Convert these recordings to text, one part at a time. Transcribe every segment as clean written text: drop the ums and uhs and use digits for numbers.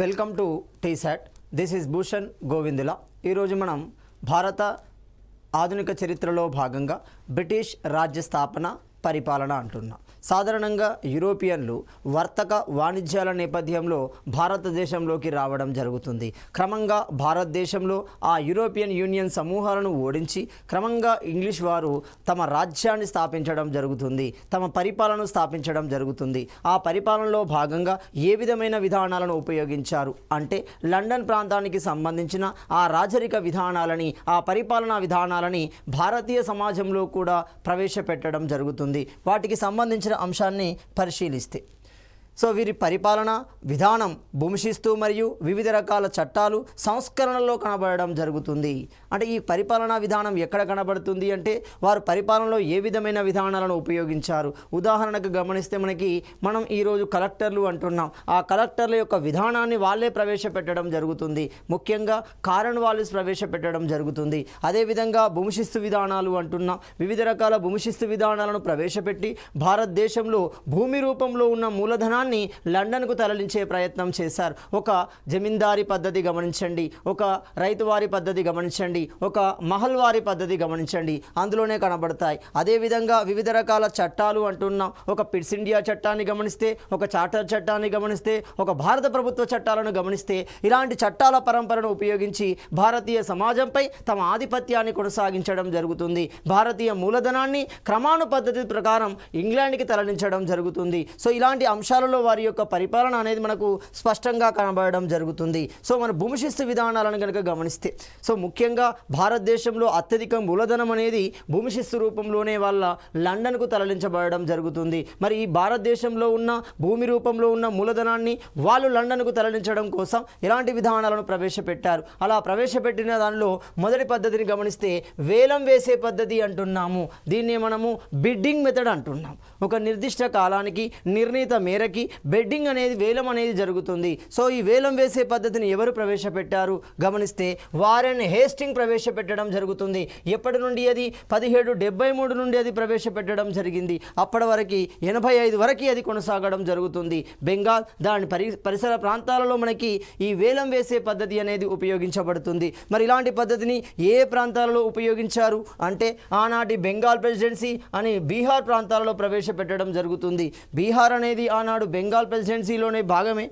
Welcome to T-SAT. This is Bhushan Govindula. ఈరోజు మనం భారత ఆధునిక చరిత్రలో భాగంగా బ్రిటిష్ రాజ్య స్థాపన పరిపాలన అంటున్నాం. సాధారణంగా యూరోపియన్లు వర్తక వాణిజ్యాల నేపథ్యంలో భారతదేశంలోకి రావడం జరుగుతుంది. క్రమంగా భారతదేశంలో ఆ యూరోపియన్ యూనియన్ సమూహాలను ఓడించి క్రమంగా ఇంగ్లీష్ వారు తమ రాజ్యాన్ని స్థాపించడం జరుగుతుంది, తమ పరిపాలనను స్థాపించడం జరుగుతుంది. ఆ పరిపాలనలో భాగంగా ఏ విధమైన విధానాలను ఉపయోగించారు అంటే లండన్ ప్రాంతానికి సంబంధించిన ఆ రాజరిక విధానాలని, ఆ పరిపాలనా విధానాలని భారతీయ సమాజంలో కూడా ప్రవేశపెట్టడం జరుగుతుంది. వాటికి సంబంధించిన అంశాన్ని పరిశీలిస్తే వీరి పరిపాలన విధానం భూమిశిస్తు మరియు వివిధ రకాల చట్టాలు సంస్కరణలో కనబడడం జరుగుతుంది. అంటే ఈ పరిపాలనా విధానం ఎక్కడ కనబడుతుంది అంటే వారు పరిపాలనలో ఏ విధమైన విధానాలను ఉపయోగించారు. ఉదాహరణకు గమనిస్తే మనం ఈరోజు కలెక్టర్లు అంటున్నాం. ఆ కలెక్టర్ల యొక్క విధానాన్ని వాళ్ళే ప్రవేశపెట్టడం జరుగుతుంది. ముఖ్యంగా కారన్ వాలిస్ ప్రవేశపెట్టడం జరుగుతుంది. అదేవిధంగా భూమిశిస్తు విధానాలు అంటున్నాం. వివిధ రకాల భూమిశిస్తు విధానాలను ప్రవేశపెట్టి భారతదేశంలో భూమి రూపంలో ఉన్న మూలధనాన్ని లండన్కు తరలించే ప్రయత్నం చేశారు. ఒక జమీందారీ పద్ధతి గమనించండి, ఒక రైతువారి పద్ధతి గమనించండి, ఒక మహల్వారి పద్ధతి గమనించండి, అందులోనే కనబడతాయి. అదేవిధంగా వివిధ రకాల చట్టాలు అంటున్నాం. ఒక పిట్స్ ఇండియా చట్టాన్ని గమనిస్తే, ఒక చార్టర్ చట్టాన్ని గమనిస్తే, ఒక భారత ప్రభుత్వ చట్టాలను గమనిస్తే ఇలాంటి చట్టాల పరంపరను ఉపయోగించి భారతీయ సమాజంపై తమ ఆధిపత్యాన్ని కొనసాగించడం జరుగుతుంది. భారతీయ మూలధనాన్ని క్రమాను పద్ధతి ప్రకారం ఇంగ్లాండ్కి తరలించడం జరుగుతుంది. ఇలాంటి అంశాలలో వారి యొక్క పరిపాలన అనేది మనకు స్పష్టంగా కనబడడం జరుగుతుంది. మన భూమిశిస్తు విధానాలను కనుక గమనిస్తే ముఖ్యంగా భారతదేశంలో అత్యధిక మూలధనం అనేది భూమిశిస్తు రూపంలోనే వాళ్ళ లండన్కు తరలించబడడం జరుగుతుంది. మరి ఈ భారతదేశంలో ఉన్న భూమి రూపంలో ఉన్న మూలధనాన్ని వాళ్ళు లండన్కు తరలించడం కోసం ఎలాంటి విధానాలను ప్రవేశపెట్టారు. అలా ప్రవేశపెట్టిన దానిలో మొదటి పద్ధతిని గమనిస్తే వేలం వేసే పద్ధతి అంటున్నాము. దీన్ని మనము బిడ్డింగ్ మెథడ్ అంటున్నాం. ఒక నిర్దిష్ట కాలానికి నిర్ణీత మేరకి బెడ్డింగ్ అనేది వేలం అనేది జరుగుతుంది. ఈ వేలం వేసే పద్ధతిని ఎవరు ప్రవేశపెట్టారు గమనిస్తే వారెన్ హేస్టింగ్ ప్రవేశపెట్టడం జరుగుతుంది. ఎప్పటి నుండి అది 1773 నుండి అది ప్రవేశపెట్టడం జరిగింది. అప్పటి వరకు 85 వరకు అది కొనసాగడం జరుగుతుంది. బెంగాల్ దాని పరిసర ప్రాంతాలలో మనకి ఈ వేలం వేసే పద్ధతి అనేది ఉపయోగించబడుతుంది. మరి ఇలాంటి పద్ధతిని ఏ ప్రాంతాలలో ఉపయోగించారు అంటే ఆనాటి బెంగాల్ ప్రెసిడెన్సీ అని బీహార్ ప్రాంతాలలో ప్రవేశపెట్టడం జరుగుతుంది. బీహార్ అనేది ఆనాడు బెంగాల్ ప్రెసిడెన్సీలోనే భాగమే.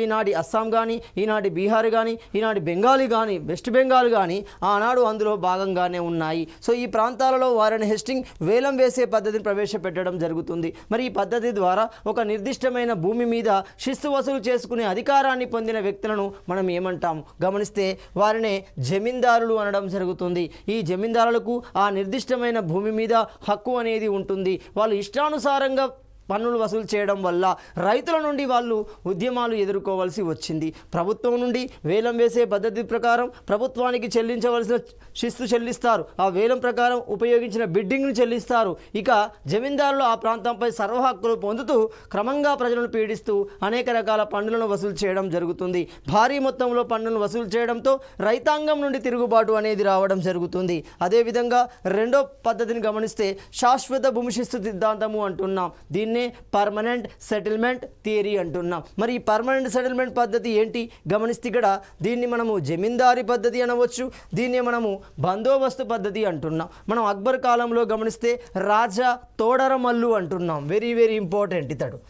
ఈనాటి అస్సాం కానీ, ఈనాటి బీహార్ కానీ, ఈనాటి బెంగాలీ కానీ, వెస్ట్ బెంగాల్ కానీ ఆనాడు అందులో భాగంగానే ఉన్నాయి. ఈ ప్రాంతాలలో వారిని హెస్టింగ్ వేలం వేసే పద్ధతిని ప్రవేశపెట్టడం జరుగుతుంది. మరి ఈ పద్ధతి ద్వారా ఒక నిర్దిష్టమైన భూమి మీద శిస్తు వసూలు చేసుకునే అధికారాన్ని పొందిన వ్యక్తులను మనం ఏమంటాము గమనిస్తే వారినే జమీందారులు అనడం జరుగుతుంది. ఈ జమీందారులకు ఆ నిర్దిష్టమైన భూమి మీద హక్కు అనేది ఉంటుంది. వాళ్ళు ఇష్టానుసారంగా పన్నులు వసూలు చేయడం వల్ల రైతుల నుండి వాళ్ళు ఉద్యమాలు ఎదుర్కోవాల్సి వచ్చింది. ప్రభుత్వం నుండి వేలం వేసే పద్ధతి ప్రకారం ప్రభుత్వానికి చెల్లించవలసిన శిస్తు చెల్లిస్తారు. ఆ వేలం ప్రకారం ఉపయోగించిన బిడ్డింగ్ను చెల్లిస్తారు. ఇక జమీందారులు ఆ ప్రాంతంపై సర్వ హక్కులు పొందుతూ క్రమంగా ప్రజలను పీడిస్తూ అనేక రకాల పన్నులను వసూలు చేయడం జరుగుతుంది. భారీ మొత్తంలో పన్నులను వసూలు చేయడంతో రైతాంగం నుండి తిరుగుబాటు అనేది రావడం జరుగుతుంది. అదేవిధంగా రెండో పద్ధతిని గమనిస్తే శాశ్వత భూమిశిస్తు సిద్ధాంతము అంటున్నాం. దీన్ని పర్మనెంట్ సెటిల్మెంట్ థియరీ అంటున్నాం. మరి ఈ పర్మనెంట్ సెటిల్మెంట్ పద్ధతి ఏంటి గమనిస్తే ఇక్కడ దీన్ని మనము జమీందారీ పద్ధతి అనవచ్చు, దీన్ని మనము బందోబస్తు పద్ధతి అంటున్నాం. మనం అక్బర్ కాలంలో గమనిస్తే రాజా తోడరమల్లు అంటున్నాం. Very very important. ఇతడు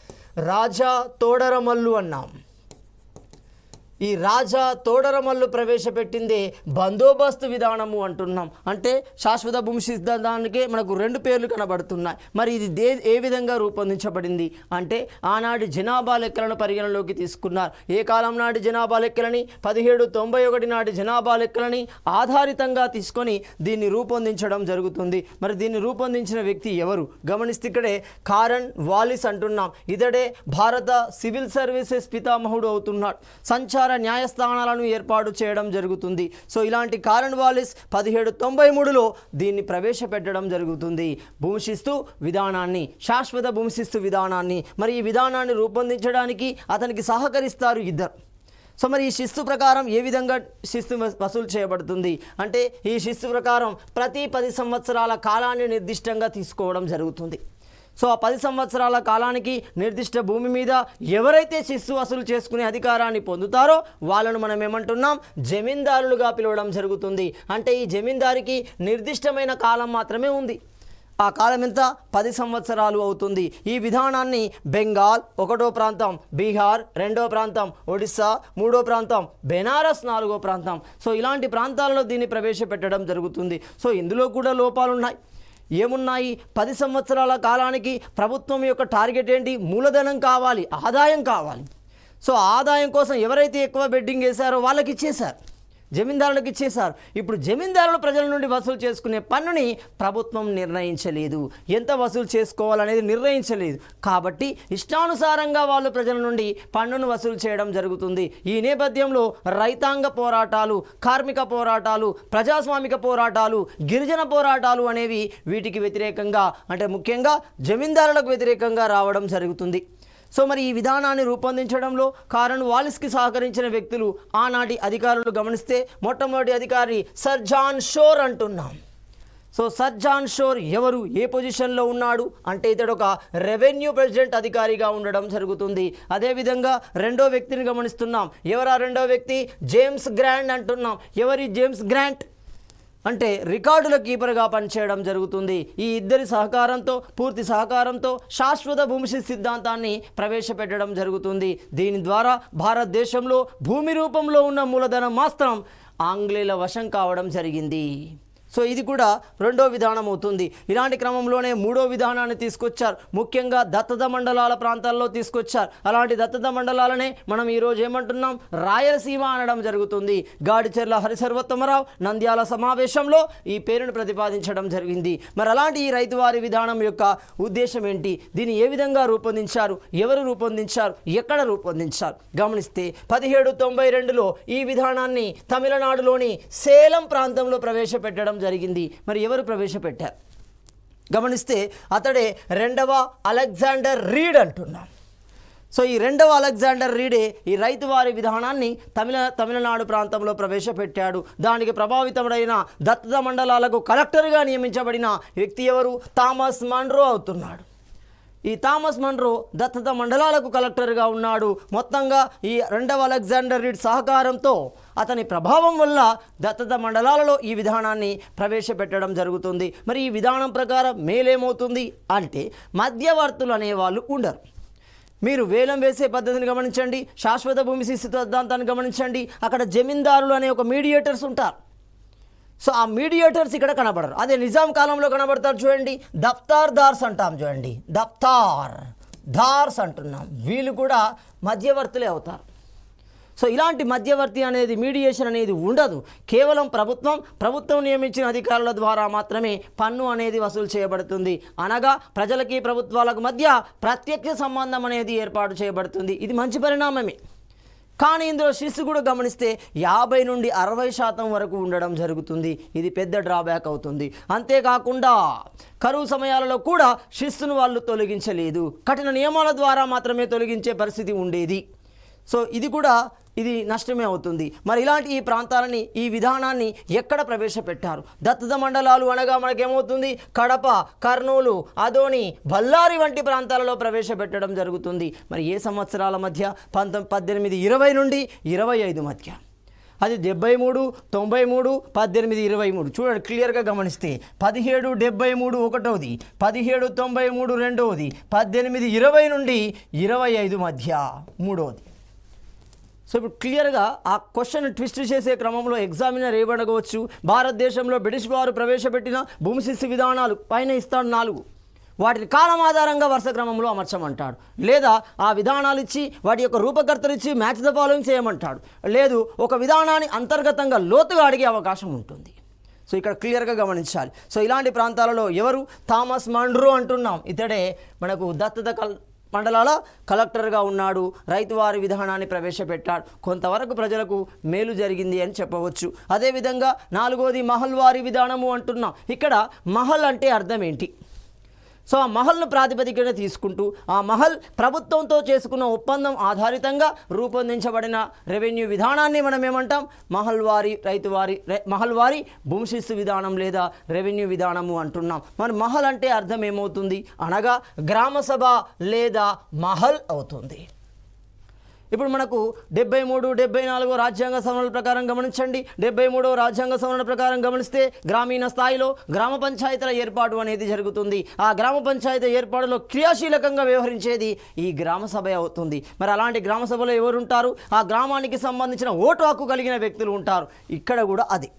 రాజా తోడరమల్లు అన్నాం. ఈ రాజా తోడరమల్లు ప్రవేశపెట్టిందే బందోబస్తు విధానము అంటున్నాం. అంటే శాశ్వత భూమి సిద్ధాంతానికే మనకు రెండు పేర్లు కనబడుతున్నాయి. మరి ఇది ఏ విధంగా రూపొందించబడింది అంటే ఆనాటి జనాభా లెక్కలను పరిగణలోకి తీసుకున్నారు. ఏ కాలం నాటి జనాభా లెక్కలని 1791 నాటి జనాభా లెక్కలని ఆధారితంగా తీసుకొని దీన్ని రూపొందించడం జరుగుతుంది. మరి దీన్ని రూపొందించిన వ్యక్తి ఎవరు గమనిస్తే ఇక్కడే కారన్ వాలిస్ అంటున్నాం. ఇతడే భారత సివిల్ సర్వీసెస్ పితామహుడు అవుతున్నాడు. సంచార న్యాయస్థానాలను ఏర్పాటు చేయడం జరుగుతుంది. ఇలాంటి కారన్ వాలిస్ 1793లో దీన్ని ప్రవేశపెట్టడం జరుగుతుంది. భూమిశిస్తు విధానాన్ని, శాశ్వత భూమిశిస్తు విధానాన్ని. మరి ఈ విధానాన్ని రూపొందించడానికి అతనికి సహకరిస్తారు ఇద్దరు. మరి ఈ శిస్తు ప్రకారం ఏ విధంగా శిస్తు వసూలు చేయబడుతుంది అంటే ఈ శిస్తు ప్రకారం ప్రతి 10 సంవత్సరాల కాలాన్ని నిర్దిష్టంగా తీసుకోవడం జరుగుతుంది. సో ఆ 10 సంవత్సరాల కాలానికి నిర్దిష్ట భూమి మీద ఎవరైతే శిస్తు వసూలు చేసుకునే అధికారాన్ని పొందుతారో వాళ్ళను మనం ఏమంటున్నాం, జమీందారులుగా పిలవడం జరుగుతుంది. అంటే ఈ జమీందారికి నిర్దిష్టమైన కాలం మాత్రమే ఉంది. ఆ కాలం ఎంత? 10 సంవత్సరాలు అవుతుంది. ఈ విధానాన్ని బెంగాల్ 1వ ప్రాంతం, బీహార్ 2వ ప్రాంతం, ఒడిస్సా 3వ ప్రాంతం, బెనారస్ 4వ ప్రాంతం. సో ఇలాంటి ప్రాంతాలలో దీన్ని ప్రవేశపెట్టడం జరుగుతుంది. సో ఇందులో కూడా లోపాలు ఉన్నాయి. ఏమున్నాయి? 10 సంవత్సరాల కాలానికి ప్రభుత్వం యొక్క టార్గెట్ ఏంటి? మూలధనం కావాలి, ఆదాయం కావాలి. సో ఆదాయం కోసం ఎవరైతే ఎక్కువ బెడ్డింగ్ వేశారో వాళ్ళకి ఇచ్చేశారు, జమీందారులకు ఇచ్చేశారు. ఇప్పుడు జమీందారులు ప్రజల నుండి వసూలు చేసుకునే పన్నుని ప్రభుత్వం నిర్ణయించలేదు, ఎంత వసూలు చేసుకోవాలనేది నిర్ణయించలేదు. కాబట్టి ఇష్టానుసారంగా వాళ్ళు ప్రజల నుండి పన్నును వసూలు చేయడం జరుగుతుంది. ఈ నేపథ్యంలో రైతాంగ పోరాటాలు, కార్మిక పోరాటాలు, ప్రజాస్వామిక పోరాటాలు, గిరిజన పోరాటాలు అనేవి వీటికి వ్యతిరేకంగా, అంటే ముఖ్యంగా జమీందారులకు వ్యతిరేకంగా రావడం జరుగుతుంది. సో మరి ఈ విధానాన్ని రూపొందించడంలో కార్న్వాలిస్కి సహకరించిన వ్యక్తులు ఆనాటి అధికారులు గమనిస్తే, మొట్టమొదటి అధికారి సర్ జాన్ షోర్ అంటున్నాం. సో సర్ జాన్ షోర్ ఎవరు, ఏ పొజిషన్లో ఉన్నాడు అంటే ఇతడు ఒక రెవెన్యూ ప్రెసిడెంట్ అధికారిగా ఉండడం జరుగుతుంది. అదేవిధంగా రెండో వ్యక్తిని గమనిస్తున్నాం. ఎవరా రెండో వ్యక్తి? జేమ్స్ గ్రాంట్ అంటున్నాం. ఎవరి జేమ్స్ గ్రాంట్ అంటే రికార్డుల కీపర్గా పనిచేయడం జరుగుతుంది. ఈ ఇద్దరి సహకారంతో, పూర్తి సహకారంతో శాశ్వత భూమి సిద్ధాంతాన్ని ప్రవేశపెట్టడం జరుగుతుంది. దీని ద్వారా భారతదేశంలో భూమి రూపంలో ఉన్న మూలధనం మాత్రం ఆంగ్లేయుల వశం కావడం జరిగింది. సో ఇది కూడా రెండో విధానం అవుతుంది. ఇలాంటి క్రమంలోనే మూడో విధానాన్ని తీసుకొచ్చారు, ముఖ్యంగా దత్తత మండలాల ప్రాంతాల్లో తీసుకొచ్చారు. అలాంటి దత్తత మండలాలనే మనం ఈరోజు ఏమంటున్నాం, రాయలసీమ అనడం జరుగుతుంది. గాడిచెర్ల హరిసర్వోత్తమరావు నంద్యాల సమావేశంలో ఈ పేరును ప్రతిపాదించడం జరిగింది. మరి అలాంటి ఈ రైతువారి విధానం యొక్క ఉద్దేశం ఏంటి, దీన్ని ఏ విధంగా రూపొందించారు, ఎవరు రూపొందించారు, ఎక్కడ రూపొందించారు గమనిస్తే 1792లో ఈ విధానాన్ని తమిళనాడులోని సేలం ప్రాంతంలో ప్రవేశపెట్టడం జరిగింది. మరి ఎవరు ప్రవేశపెట్టారు గమనిస్తే అతడే రెండవ అలెగ్జాండర్ రీడ్ అంటున్నాం. సో ఈ రెండవ అలెగ్జాండర్ రీడే ఈ రైతువారి విధానాన్ని తమిళనాడు ప్రాంతంలో ప్రవేశపెట్టాడు. దానికి ప్రభావితమైన దత్తత మండలాలకు కలెక్టర్గా నియమించబడిన వ్యక్తి ఎవరు? థామస్ మన్రో అవుతున్నాడు. ఈ థామస్ మన్రో దత్తత మండలాలకు కలెక్టర్గా ఉన్నాడు. మొత్తంగా ఈ రెండవ అలెగ్జాండర్ రీడ్ సహకారంతో, అతని ప్రభావం వల్ల దత్తత మండలాలలో ఈ విధానాన్ని ప్రవేశపెట్టడం జరుగుతుంది. మరి ఈ విధానం ప్రకారం మేలేమవుతుంది అంటే మధ్యవర్తులు అనేవాళ్ళు ఉండరు. మీరు వేలం వేసే పద్ధతిని గమనించండి, శాశ్వత భూమి సిద్ధాంతాన్ని గమనించండి. అక్కడ జమీందారులు అనే ఒక మీడియేటర్స్ ఉంటారు. సో ఆ మీడియేటర్స్ ఇక్కడ కనబడరు. అదే నిజాం కాలంలో కనబడతారు చూడండి, దఫ్తార్దార్స్ అంటాం చూడండి, దఫ్తార్దార్స్ అంటున్నాం. వీళ్ళు కూడా మధ్యవర్తులే అవుతారు. సో ఇలాంటి మధ్యవర్తి అనేది, మీడియేషన్ అనేది ఉండదు. కేవలం ప్రభుత్వం నియమించిన అధికారుల ద్వారా మాత్రమే పన్ను అనేది వసూలు చేయబడుతుంది. అనగా ప్రజలకి ప్రభుత్వాలకు మధ్య ప్రత్యక్ష సంబంధం అనేది ఏర్పాటు చేయబడుతుంది. ఇది మంచి పరిణామమే. కానీ ఇందులో శిస్తు కూడా గమనిస్తే 50 నుండి 60% వరకు ఉండడం జరుగుతుంది. ఇది పెద్ద డ్రాబ్యాక్ అవుతుంది. అంతేకాకుండా కరువు సమయాలలో కూడా శిస్తును వాళ్ళు తొలగించలేదు, కఠిన నియమాల ద్వారా మాత్రమే తొలగించే పరిస్థితి ఉండేది. సో ఇది నష్టమే అవుతుంది. మరి ఇలాంటి ఈ ప్రాంతాలని, ఈ విధానాన్ని ఎక్కడ ప్రవేశపెట్టారు? దత్తత మండలాలు అనగా మనకేమవుతుంది, కడప, కర్నూలు, అదోని, బళ్ళారి వంటి ప్రాంతాలలో ప్రవేశపెట్టడం జరుగుతుంది. మరి ఏ సంవత్సరాల మధ్య? 1820 నుండి 25 మధ్య. అది 73, 93, 1823. చూడండి క్లియర్గా గమనిస్తే 1773 ఒకటోది, 1793 రెండవది, 1820 నుండి 25 మధ్య మూడవది. సో ఇప్పుడు క్లియర్గా ఆ క్వశ్చన్ ట్విస్ట్ చేసే క్రమంలో ఎగ్జామినర్ ఏమడగవచ్చు, భారతదేశంలో బ్రిటిష్ వారు ప్రవేశపెట్టిన భూమి శిస్తు విధానాలు పైన ఇస్తాడు 4, వాటిని కాలం ఆధారంగా వరుస క్రమంలో అమర్చమంటాడు. లేదా ఆ విధానాలు ఇచ్చి వాటి యొక్క రూపకర్తలు ఇచ్చి మ్యాచ్ ద ఫాలోయింగ్ చేయమంటాడు. లేదు ఒక విధానాన్ని అంతర్గతంగా లోతుగా అడిగే అవకాశం ఉంటుంది. సో ఇక్కడ క్లియర్గా గమనించాలి. సో ఇలాంటి ప్రాంతాలలో ఎవరు? థామస్ మన్రో అంటున్నాం. ఇతడే మనకు దత్తత మండలాల కలెక్టర్గా ఉన్నాడు. రైతువారి విధానాన్ని ప్రవేశపెట్టాడు. కొంతవరకు ప్రజలకు మేలు జరిగింది అని చెప్పవచ్చు. అదేవిధంగా 4వది మహల్ వారి విధానము అంటున్నాం. ఇక్కడ మహల్ అంటే అర్థం ఏంటి? సో ఆ మహల్ను ప్రాతిపదికగా తీసుకుంటూ ఆ మహల్ ప్రభుత్వంతో చేసుకున్న ఒప్పందం ఆధారితంగా రూపొందించబడిన రెవెన్యూ విధానాన్ని మనం ఏమంటాం? మహల్వారీ భూమి శిస్తు విధానం లేదా రెవెన్యూ విధానము అంటున్నాం. మరి మహల్ అంటే అర్థం ఏమవుతుంది అనగా గ్రామ సభ లేదా మహల్ అవుతుంది. ఇప్పుడు మనకు 73, 74 రాజ్యాంగ సవరణల ప్రకారం గమనించండి. 73వ రాజ్యాంగ సవరణ ప్రకారం గమనిస్తే గ్రామీణ స్థాయిలో గ్రామ పంచాయతీల ఏర్పాటు అనేది జరుగుతుంది. ఆ గ్రామ పంచాయతీ ఏర్పాటులో క్రియాశీలకంగా వ్యవహరించేది ఈ గ్రామ సభ అవుతుంది. మరి అలాంటి గ్రామ సభలో ఎవరు ఉంటారు? ఆ గ్రామానికి సంబంధించిన ఓటు హక్కు కలిగిన వ్యక్తులు ఉంటారు. ఇక్కడ కూడా అది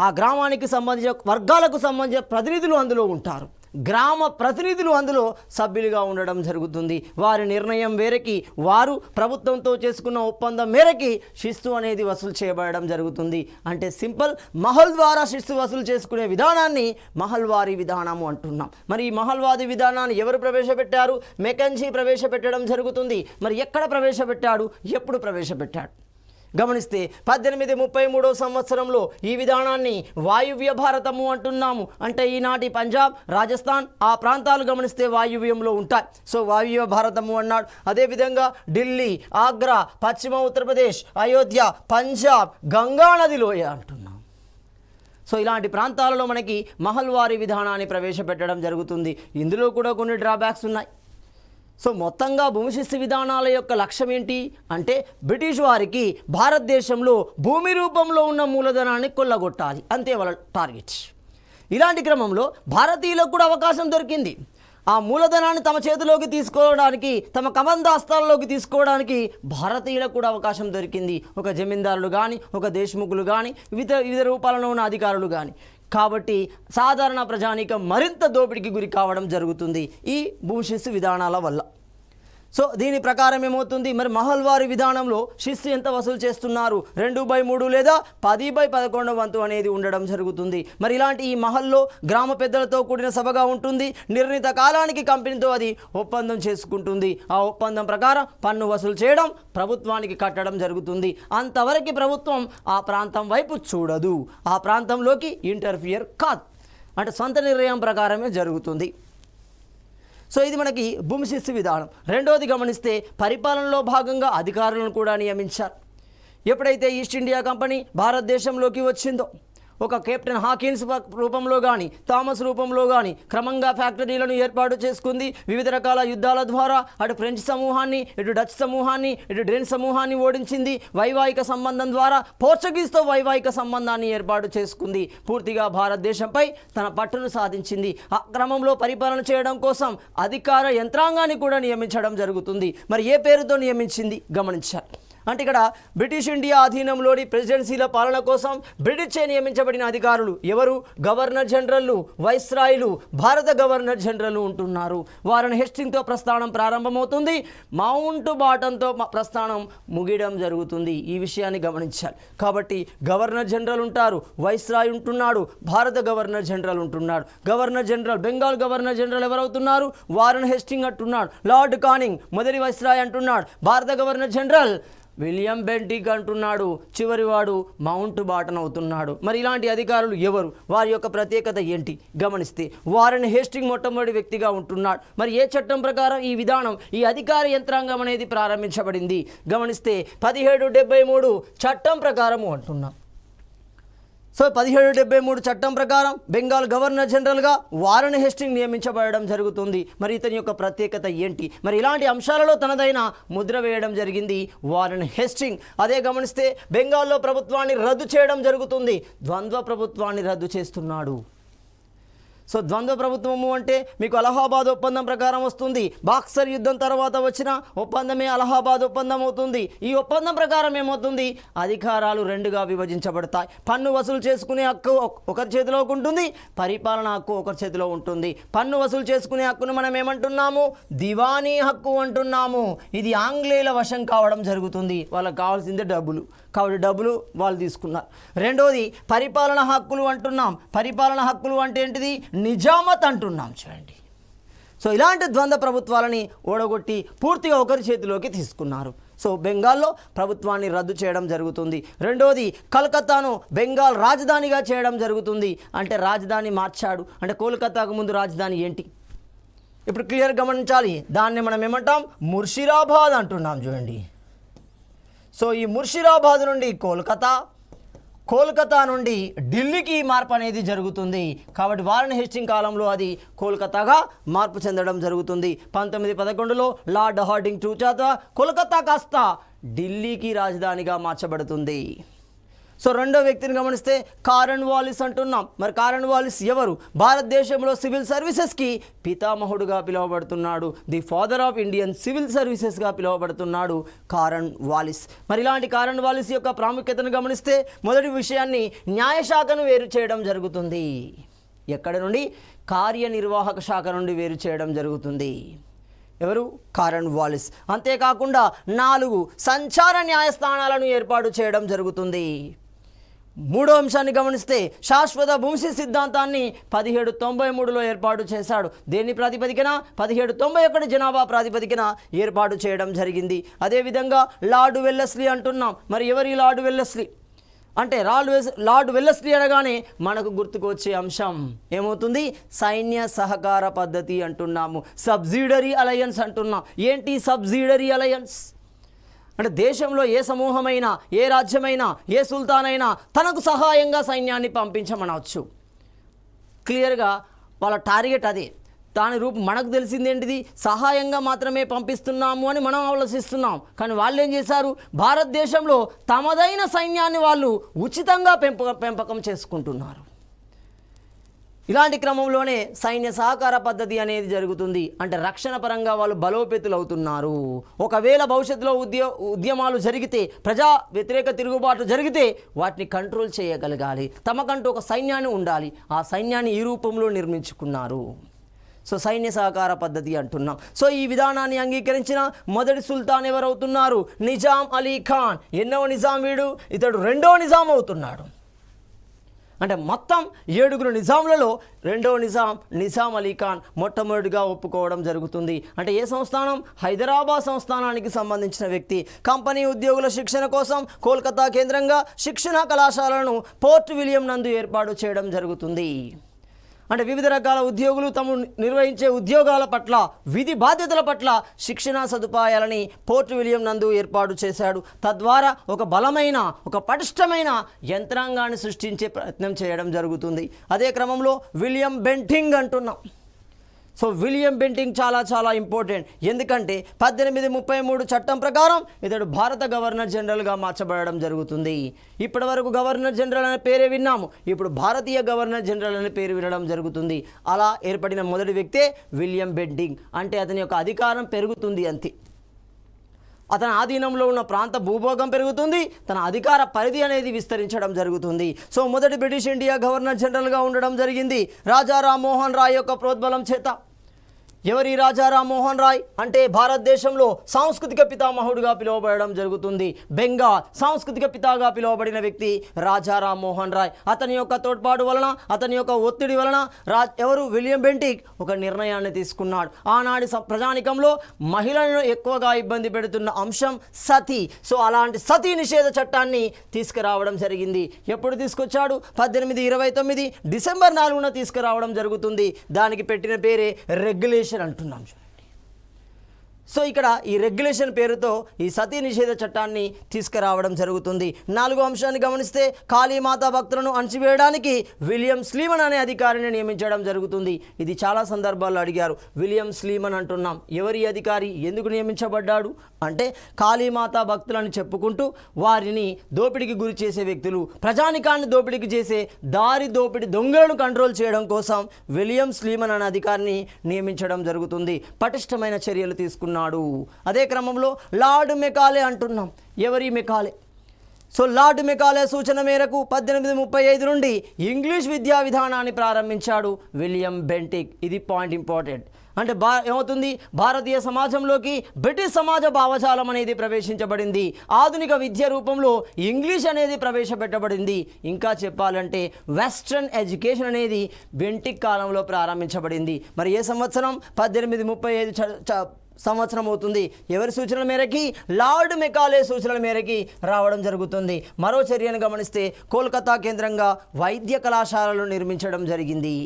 ఆ గ్రామానికి సంబంధించిన వర్గాలకు సంబంధించిన ప్రతినిధులు అందులో ఉంటారు. గ్రామ ప్రతినిధులు అందులో సభ్యులుగా ఉండడం జరుగుతుంది. వారి నిర్ణయం మేరకి వారు ప్రభుత్వంతో చేసుకున్న ఒప్పందం మేరకి శిస్తు అనేది వసూలు చేయబడడం జరుగుతుంది. అంటే సింపుల్, మహల్ ద్వారా శిస్తు వసూలు చేసుకునే విధానాన్ని మహల్వారీ విధానము అంటున్నాం. మరి ఈ మహల్వారీ విధానాన్ని ఎవరు ప్రవేశపెట్టారు? మెకెన్జీ ప్రవేశపెట్టడం జరుగుతుంది. మరి ఎక్కడ ప్రవేశపెట్టాడు? ఎప్పుడు ప్రవేశపెట్టాడు? గమనిస్తే 1833 సంవత్సరంలో ఈ విధానాన్ని వాయువ్య భారతము అంటున్నాము. అంటే ఈనాటి పంజాబ్, రాజస్థాన్ ఆ ప్రాంతాలు గమనిస్తే వాయువ్యంలో ఉంటాయి. సో వాయువ్య భారతము అన్నాడు. అదేవిధంగా ఢిల్లీ, ఆగ్రా, పశ్చిమ ఉత్తరప్రదేశ్, అయోధ్య, పంజాబ్, గంగా నది లోయ అంటున్నాం. సో ఇలాంటి ప్రాంతాలలో మనకి మహల్వారీ విధానాన్ని ప్రవేశపెట్టడం జరుగుతుంది. ఇందులో కూడా కొన్ని డ్రాబ్యాక్స్ ఉన్నాయి. సో మొత్తంగా భూమి శిస్తు విధానాల యొక్క లక్ష్యం ఏంటి అంటే బ్రిటిష్ వారికి భారతదేశంలో భూమి రూపంలో ఉన్న మూలధనాన్ని కొల్లగొట్టాలి, అంతే వాళ్ళ టార్గెట్. ఇలాంటి క్రమంలో భారతీయులకు కూడా అవకాశం దొరికింది. ఆ మూలధనాన్ని తమ చేతిలోకి తీసుకోవడానికి, తమ కబంధాస్తాల్లోకి తీసుకోవడానికి భారతీయులకు కూడా అవకాశం దొరికింది. ఒక జమీందారులు కానీ, ఒక దేశ్ముఖులు కానీ, వివిధ రూపాలలో ఉన్న అధికారులు కానీ. కాబట్టి సాధారణ ప్రజానీకం మరింత దోపిడీకి గురి కావడం జరుగుతుంది ఈ భూమి శిస్తు విధానాల వల్ల. సో దీని ప్రకారం ఏమవుతుంది? మరి మహల్వారీ విధానంలో శిస్తు ఎంత వసూలు చేస్తున్నారు? 2/3 లేదా 10/11 వంతు అనేది ఉండడం జరుగుతుంది. మరి ఇలాంటి ఈ మహల్లో గ్రామ పెద్దలతో కూడిన సభగా ఉంటుంది. నిర్ణీత కాలానికి కంపెనీతో అది ఒప్పందం చేసుకుంటుంది. ఆ ఒప్పందం ప్రకారం పన్ను వసూలు చేయడం, ప్రభుత్వానికి కట్టడం జరుగుతుంది. అంతవరకు ప్రభుత్వం ఆ ప్రాంతం వైపు చూడదు, ఆ ప్రాంతంలోకి ఇంటర్ఫియర్ కాదు. అంటే సొంత నిర్ణయం ప్రకారమే జరుగుతుంది. సో ఇది మనకి భూమి శిస్తు విధానం. రెండోది గమనిస్తే పరిపాలనలో భాగంగా అధికారులను కూడా నియమించారు. ఎప్పుడైతే ఈస్ట్ ఇండియా కంపెనీ భారతదేశంలోకి వచ్చిందో ఒక కెప్టెన్ హాకిన్స్ రూపంలో కానీ, థామస్ రూపంలో కానీ క్రమంగా ఫ్యాక్టరీలను ఏర్పాటు చేసుకుంది. వివిధ రకాల యుద్ధాల ద్వారా అటు ఫ్రెంచ్ సమూహాన్ని, ఇటు డచ్ సమూహాన్ని, ఇటు డ్రెన్ సమూహాన్ని ఓడించింది. వైవాహిక సంబంధం ద్వారా పోర్చుగీస్తో వైవాహిక సంబంధాన్ని ఏర్పాటు చేసుకుంది. పూర్తిగా భారతదేశంపై తన పట్టును సాధించింది. ఆ క్రమంలో పరిపాలన చేయడం కోసం అధికార యంత్రాంగాన్ని కూడా నియమించడం జరుగుతుంది. మరి ఏ పేరుతో నియమించింది గమనించాలి. అంటే ఇక్కడ బ్రిటిష్ ఇండియా అధీనంలోని ప్రెసిడెన్సీల పాలన కోసం బ్రిటిష్ నియమించబడిన అధికారులు ఎవరు? గవర్నర్ జనరల్లు, వైస్రాయ్లు, భారత గవర్నర్ జనరల్ ఉంటున్నారు. వారిని హెస్టింగ్తో ప్రస్థానం ప్రారంభమవుతుంది, మౌంట్ బాటన్తో ప్రస్థానం ముగియడం జరుగుతుంది. ఈ విషయాన్ని గమనించాలి. కాబట్టి గవర్నర్ జనరల్ ఉంటారు, వైస్రాయ్ ఉంటున్నాడు, భారత గవర్నర్ జనరల్ ఉంటున్నాడు. Governor general, Bengal governor general ఎవరవుతున్నారు? వారన్ హెస్టింగ్ అంటున్నాడు. లార్డ్ కానింగ్ మొదటి వైస్రాయ్ అంటున్నాడు. భారత గవర్నర్ జనరల్ విలియం బెంటిక్ అంటున్నాడు. చివరివాడు మౌంట్ బాటన్ అవుతున్నాడు. మరి ఇలాంటి అధికారులు ఎవరు? వారి యొక్క ప్రత్యేకత ఏంటి గమనిస్తే వారన్ హేస్టింగ్ మొట్టమొదటి వ్యక్తిగా ఉంటున్నాడు. మరి ఏ చట్టం ప్రకారం ఈ విధానం, ఈ అధికార యంత్రాంగం అనేది ప్రారంభించబడింది గమనిస్తే 1773 చట్టం ప్రకారము అంటున్నాం. సో 1773 చట్టం ప్రకారం బెంగాల్ గవర్నర్ జనరల్గా వారన్ హేస్టింగ్ నియమించబడడం జరుగుతుంది. మరి ఇతని యొక్క ప్రత్యేకత ఏంటి? మరి ఇలాంటి అంశాలలో తనదైన ముద్ర వేయడం జరిగింది వారన్ హేస్టింగ్. అదే గమనిస్తే బెంగాల్లో ప్రభుత్వాన్ని రద్దు చేయడం జరుగుతుంది. ద్వంద్వ ప్రభుత్వాన్ని రద్దు చేస్తున్నాడు. సో ద్వంద్వ ప్రభుత్వము అంటే మీకు అలహాబాద్ ఒప్పందం ప్రకారం వస్తుంది. బాక్సర్ యుద్ధం తర్వాత వచ్చిన ఒప్పందమే అలహాబాద్ ఒప్పందం అవుతుంది. ఈ ఒప్పందం ప్రకారం ఏమవుతుంది? అధికారాలు రెండుగా విభజించబడతాయి. పన్ను వసూలు చేసుకునే హక్కు ఒకరి చేతిలో ఉంటుంది, పరిపాలన హక్కు ఒకరి చేతిలో ఉంటుంది. పన్ను వసూలు చేసుకునే హక్కును మనం ఏమంటున్నాము? దివానీ హక్కు అంటున్నాము. ఇది ఆంగ్లేయుల వశం కావడం జరుగుతుంది. వాళ్ళకి కావాల్సిందే డబ్బులు, కాబట్టి డబ్బులు వాళ్ళు తీసుకున్నారు. రెండోది పరిపాలన హక్కులు అంటున్నాం. పరిపాలన హక్కులు అంటే ఏంటిది? నిజామత్ అంటున్నాం. చూడండి, సో ఇలాంటి ద్వంద్వ ప్రభుత్వాలని ఓడగొట్టి పూర్తిగా ఒకరి చేతిలోకి తీసుకున్నారు. సో బెంగాల్లో ప్రభుత్వాన్ని రద్దు చేయడం జరుగుతుంది. రెండోది కలకత్తాను బెంగాల్ రాజధానిగా చేయడం జరుగుతుంది. అంటే రాజధాని మార్చాడు. అంటే కోల్కతాకు ముందు రాజధాని ఏంటి? ఇప్పుడు క్లియర్ గమనించాలి, దాన్ని మనం ఏమంటాం, ముర్షిదాబాద్ అంటున్నాం చూడండి. సో ఈ ముర్షిదాబాద్ నుండి కోల్కతా నుండి ఢిల్లీకి మార్పు అనేది జరుగుతుంది. కాబట్టి వారన్ హేస్టింగ్ కాలంలో అది కోల్కతాగా మార్పు చెందడం జరుగుతుంది. 1911లో లార్డ్ హార్డింగ్ టూ చేత కోల్కతా కాస్త ఢిల్లీకి రాజధానిగా మార్చబడుతుంది. సో రెండో వ్యక్తిని గమనిస్తే కారన్ వాలిస్ అంటున్నాం. మరి కారన్ వాలిస్ ఎవరు? భారతదేశంలో సివిల్ సర్వీసెస్కి పితామహుడుగా పిలువబడుతున్నాడు. The father of Indian civil సర్వీసెస్గా పిలువబడుతున్నాడు కారన్ వాలిస్. మరి ఇలాంటి కారన్ వాలిస్ యొక్క ప్రాముఖ్యతను గమనిస్తే మొదటి విషయాన్ని న్యాయశాఖను వేరు చేయడం జరుగుతుంది. ఎక్కడి నుండి? కార్యనిర్వాహక శాఖ నుండి వేరు చేయడం జరుగుతుంది. ఎవరు? కారన్ వాలిస్. అంతేకాకుండా 4 సంచార న్యాయస్థానాలను ఏర్పాటు చేయడం జరుగుతుంది. మూడో అంశాన్ని గమనిస్తే శాశ్వత భూమి సిద్ధాంతాన్ని 1793లో ఏర్పాటు చేశాడు. దేని ప్రాతిపదికన? 1791 జనాభా ప్రాతిపదికన ఏర్పాటు చేయడం జరిగింది. అదేవిధంగా లార్డ్ వెల్లెస్లీ అంటున్నాం. మరి ఎవరి లార్డ్ వెల్లెస్లీ అంటే లార్డ్ వెల్లెస్లీ అనగానే మనకు గుర్తుకు వచ్చే అంశం ఏమవుతుంది? సైన్య సహకార పద్ధతి అంటున్నాము. సబ్సిడరీ అలయన్స్ అంటున్నాం. ఏంటి సబ్సిడరీ అలయన్స్ అంటే? దేశంలో ఏ సమూహమైనా, ఏ రాజ్యమైనా, ఏ సుల్తానైనా తనకు సహాయంగా సైన్యాన్ని పంపించమనవచ్చు. క్లియర్గా వాళ్ళ టార్గెట్ అదే. దాని రూపం మనకు తెలిసింది ఏంటిది? సహాయంగా మాత్రమే పంపిస్తున్నాము అని మనం ఆలోచిస్తున్నాం. కానీ వాళ్ళు ఏం చేశారు? భారతదేశంలో తమదైన సైన్యాన్ని వాళ్ళు ఉచితంగా పెంపకం చేసుకుంటున్నారు. ఇలాంటి క్రమంలోనే సైన్య సహకార పద్ధతి అనేది జరుగుతుంది. అంటే రక్షణ పరంగా వాళ్ళు బలోపేతులు అవుతున్నారు. ఒకవేళ భవిష్యత్తులో ఉద్యమాలు జరిగితే, ప్రజా వ్యతిరేక తిరుగుబాటు జరిగితే వాటిని కంట్రోల్ చేయగలగాలి. తమకంటూ ఒక సైన్యాన్ని ఉండాలి. ఆ సైన్యాన్ని ఈ రూపంలో నిర్మించుకున్నారు. సో సైన్య సహకార పద్ధతి అంటున్నాం. సో ఈ విధానాన్ని అంగీకరించిన మొదటి సుల్తాన్ ఎవరవుతున్నారు? నిజాం అలీ ఖాన్. ఎన్నో నిజాం వీడు? ఇతడు రెండో నిజాం అవుతున్నాడు. అంటే మొత్తం 7 నిజాంలలో రెండో నిజాం అలీ ఖాన్ మొట్టమొదటిగా ఒప్పుకోవడం జరుగుతుంది. అంటే ఏ సంస్థానం? హైదరాబాద్ సంస్థానానికి సంబంధించిన వ్యక్తి. కంపెనీ ఉద్యోగుల శిక్షణ కోసం కోల్కతా కేంద్రంగా శిక్షణ కళాశాలను పోర్ట్ విలియం నందు ఏర్పాటు చేయడం జరుగుతుంది. అంటే వివిధ రకాల ఉద్యోగులు తాము నిర్వహించే ఉద్యోగాల పట్ల, విధి బాధ్యతల పట్ల శిక్షణా సదుపాయాలని పోర్ట్ విలియం నందు ఏర్పాటు చేశాడు. తద్వారా ఒక బలమైన, ఒక పటిష్టమైన యంత్రాంగాన్ని సృష్టించే ప్రయత్నం చేయడం జరుగుతుంది. అదే క్రమంలో విలియం బెంటింగ్ అంటున్నాం. సో విలియం బెంటింగ్ చాలా ఇంపార్టెంట్. ఎందుకంటే 1833 చట్టం ప్రకారం ఇతడు భారత గవర్నర్ జనరల్గా మార్చబడడం జరుగుతుంది. ఇప్పటి వరకు గవర్నర్ జనరల్ అనే పేరే విన్నాము. ఇప్పుడు భారతీయ గవర్నర్ జనరల్ అనే పేరు వినడం జరుగుతుంది. అలా ఏర్పడిన మొదటి వ్యక్తే విలియం బెంటింగ్. అంటే అతని యొక్క అధికారం పెరుగుతుంది అంతే. అతని ఆధీనంలో ఉన్న ప్రాంత భూభాగం పెరుగుతుంది, తన అధికార పరిధి అనేది విస్తరించడం జరుగుతుంది. సో మొదటి బ్రిటిష్ ఇండియా గవర్నర్ జనరల్గా ఉండడం జరిగింది రాజా రామ్మోహన్ రాయ్ యొక్క ప్రోద్బలం చేత. ఎవరి రాజా రామ్మోహన్ రాయ్ అంటే భారతదేశంలో సాంస్కృతిక పితామహుడుగా పిలువబడడం జరుగుతుంది. బెంగాల్ సాంస్కృతిక పితాగా పిలువబడిన వ్యక్తి రాజా రామ్మోహన్ రాయ్. అతని యొక్క తోడ్పాటు వలన, అతని యొక్క ఒత్తిడి వలన విలియం బెంటింగ్ ఒక నిర్ణయాన్ని తీసుకున్నాడు. ఆనాటి ప్రజానికంలో మహిళలను ఎక్కువగా ఇబ్బంది పెడుతున్న అంశం సతీ. సో అలాంటి సతీ నిషేధ చట్టాన్ని తీసుకురావడం జరిగింది. ఎప్పుడు తీసుకొచ్చాడు? 1829 డిసెంబర్ 4న తీసుకురావడం జరుగుతుంది. దానికి పెట్టిన పేరే రెగ్యులేషన్ అంటున్నాం. సో ఇక్కడ ఈ రెగ్యులేషన్ పేరుతో ఈ సతీ నిషేధ చట్టాన్ని తీసుకురావడం జరుగుతుంది. 4వ అంశాన్ని గమనిస్తే కాళీమాత భక్తులను అణచివేయడానికి విలియం స్లీమన్ అనే అధికారిని నియమించడం జరుగుతుంది. ఇది చాలా సందర్భాల్లో అడిగారు. విలియం స్లీమన్ అంటున్నాం. ఎవరి అధికారి? ఎందుకు నియమించబడ్డాడు అంటే కాళీమాత భక్తులని చెప్పుకుంటూ వారిని దోపిడీకి గురి చేసే వ్యక్తులు, ప్రజానికాన్ని దోపిడీకి చేసే దారి దోపిడీ దొంగలను కంట్రోల్ చేయడం కోసం విలియం స్లీమన్ అనే అధికారిని నియమించడం జరుగుతుంది. పటిష్టమైన చర్యలు తీసుకున్నాడు. అదే క్రమంలో లార్డ్ మెకాలే అంటున్నాం. ఎవరి మెకాలే? సో లార్డ్ మెకాలే సూచన మేరకు 1835 నుండి ఇంగ్లీష్ విద్యా విధానాన్ని ప్రారంభించాడు విలియం బెంటింగ్. ఇది పాయింట్ ఇంపార్టెంట్. అంటే ఏమవుతుంది? భారతీయ సమాజంలోకి బ్రిటిష్ సమాజ భావజాలం అనేది ప్రవేశించబడింది. ఆధునిక విద్య రూపంలో ఇంగ్లీష్ అనేది ప్రవేశపెట్టబడింది. ఇంకా చెప్పాలంటే వెస్ట్రన్ ఎడ్యుకేషన్ అనేది బెంటింగ్ కాలంలో ప్రారంభించబడింది. మరి ఏ సంవత్సరం? 1835 సంవత్సరం అవుతుంది. ఎవరి సూచనల మేరకి? లార్డ్ మెకాలే సూచనల మేరకి రావడం జరుగుతుంది. మరో చర్యను గమనిస్తే కోల్కతా కేంద్రంగా వైద్య కళాశాలలు నిర్మించడం జరిగింది.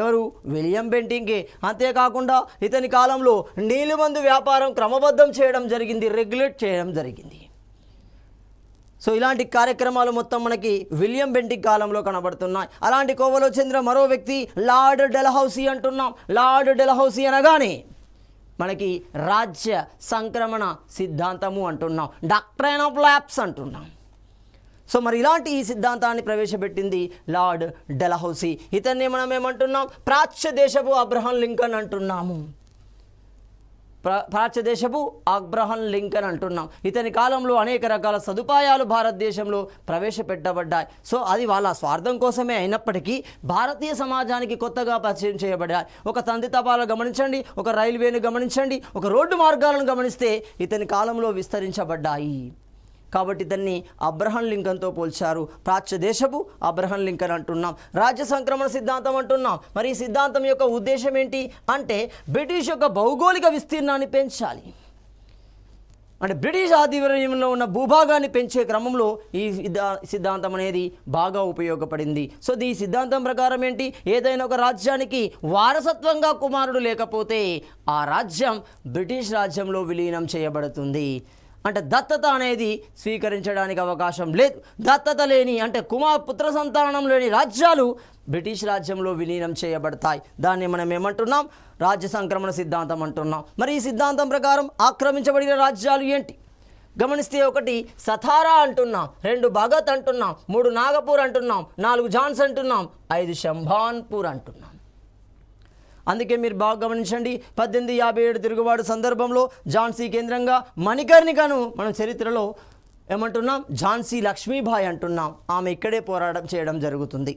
ఎవరు? విలియం బెంటింకే. అంతేకాకుండా ఇతని కాలంలో నీలిమందు వ్యాపారం క్రమబద్ధం చేయడం జరిగింది, రెగ్యులేట్ చేయడం జరిగింది. సో ఇలాంటి కార్యక్రమాలు మొత్తం మనకి విలియం బెంటింక్ కాలంలో కనబడుతున్నాయి. అలాంటి కోవలో చెందిన మరో వ్యక్తి లార్డ్ డెల్హౌసీ అంటున్నాం. లార్డ్ డెల్హౌసీ అనగానే మనకి రాజ్య సంక్రమణ సిద్ధాంతము అంటున్నాం, డాక్ట్రైన్ ఆఫ్ ల్యాప్స్ అంటున్నాం. సో మరి ఇలాంటి ఈ సిద్ధాంతాన్ని ప్రవేశపెట్టింది లార్డ్ డెల్హౌసీ. ఇతన్ని మనం ఏమంటున్నాం? ప్రాచ్య దేశపు అబ్రహం లింకన్ అంటున్నాము. ప్రాచ్య దేశపు అబ్రహం లింకన్ అంటున్నాం. ఇతని కాలంలో అనేక రకాల సదుపాయాలు భారతదేశంలో ప్రవేశపెట్టబడ్డాయి. సో అది వాళ్ళ స్వార్థం కోసమే అయినప్పటికీ భారతీయ సమాజానికి కొత్తగా పరిచయం చేయబడ్డాయి. ఒక తంతి తపాలు గమనించండి, ఒక రైల్వేను గమనించండి, ఒక రోడ్డు మార్గాలను గమనిస్తే ఇతని కాలంలో విస్తరించబడ్డాయి. కాబట్టి ఇతన్ని అబ్రహం లింకన్తో పోల్చారు. ప్రాచ్య దేశపు అబ్రహం లింకన్ అంటున్నాం. రాజ్య సంక్రమణ సిద్ధాంతం అంటున్నాం. మరి ఈ సిద్ధాంతం యొక్క ఉద్దేశం ఏంటి అంటే బ్రిటిష్ యొక్క భౌగోళిక విస్తీర్ణాన్ని పెంచాలి. అంటే బ్రిటిష్ ఆధిపత్యంలో ఉన్న భూభాగాన్ని పెంచే క్రమంలో ఈ సిద్ధాంతం అనేది బాగా ఉపయోగపడింది. సో ఈ సిద్ధాంతం ప్రకారం ఏంటి? ఏదైనా ఒక రాజ్యానికి వారసత్వంగా కుమారుడు లేకపోతే ఆ రాజ్యం బ్రిటిష్ రాజ్యంలో విలీనం చేయబడుతుంది. అంటే దత్తత అనేది స్వీకరించడానికి అవకాశం లేదు. దత్తత లేని అంటే పుత్ర సంతానం లేని రాజ్యాలు బ్రిటిష్ రాజ్యంలో విలీనం చేయబడతాయి. దాన్ని మనం ఏమంటున్నాం? రాజ్య సంక్రమణ సిద్ధాంతం అంటున్నాం. మరి ఈ సిద్ధాంతం ప్రకారం ఆక్రమించబడిన రాజ్యాలు ఏంటి గమనిస్తే, 1 సతారా అంటున్నాం, 2 భగత్ అంటున్నాం, 3 నాగపూర్ అంటున్నాం, 4 ఝాన్సీ అంటున్నాం, 5 షంభాన్పూర్ అంటున్నాం. అందుకే మీరు బాగా గమనించండి, 1857 తిరుగుబాటు సందర్భంలో ఝాన్సీ కేంద్రంగా మణికర్ణికను మనం చరిత్రలో ఏమంటున్నాం? ఝాన్సీ లక్ష్మీబాయి అంటున్నాం. ఆమె ఇక్కడే పోరాటం చేయడం జరుగుతుంది.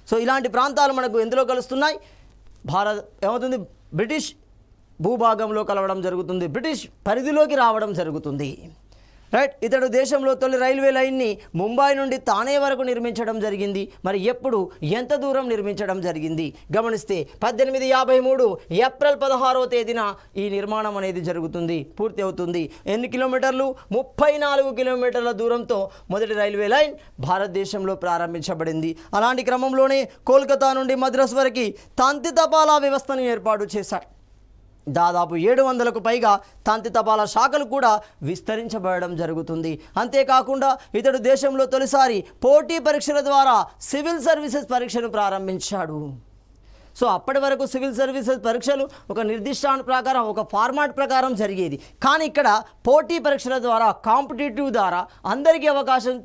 సో ఇలాంటి ప్రాంతాలు మనకు ఎందులో కలుస్తున్నాయి? ఏమవుతుంది? బ్రిటిష్ భూభాగంలో కలవడం జరుగుతుంది, బ్రిటిష్ పరిధిలోకి రావడం జరుగుతుంది. రైట్. ఇతడు దేశంలో తొలి రైల్వే లైన్ని ముంబై నుండి తానే వరకు నిర్మించడం జరిగింది. మరి ఎప్పుడు, ఎంత దూరం నిర్మించడం జరిగింది గమనిస్తే 1853 ఏప్రిల్ 16వ తేదీన ఈ నిర్మాణం అనేది జరుగుతుంది, పూర్తి అవుతుంది. ఎన్ని కిలోమీటర్లు? 34 కిలోమీటర్ల దూరంతో మొదటి రైల్వే లైన్ భారతదేశంలో ప్రారంభించబడింది. అలాంటి క్రమంలోనే కోల్కతా నుండి మద్రాస్ వరకు తంతి తపాలా వ్యవస్థను ఏర్పాటు చేశారు. దాదాపు 700కు పైగా తంతి తపాలా శాఖలు కూడా విస్తరించబడడం జరుగుతుంది. అంతేకాకుండా ఇతడు దేశంలో తొలిసారి పోటీ పరీక్షల ద్వారా సివిల్ సర్వీసెస్ పరీక్షను ప్రారంభించాడు. సో అప్పటి వరకు సివిల్ సర్వీసెస్ పరీక్షలు ఒక నిర్దిష్టాను ప్రకారం, ఒక ఫార్మాట్ ప్రకారం జరిగేది. కానీ ఇక్కడ పోటీ పరీక్షల ద్వారా, కాంపిటేటివ్ ద్వారా అందరికీ అవకాశం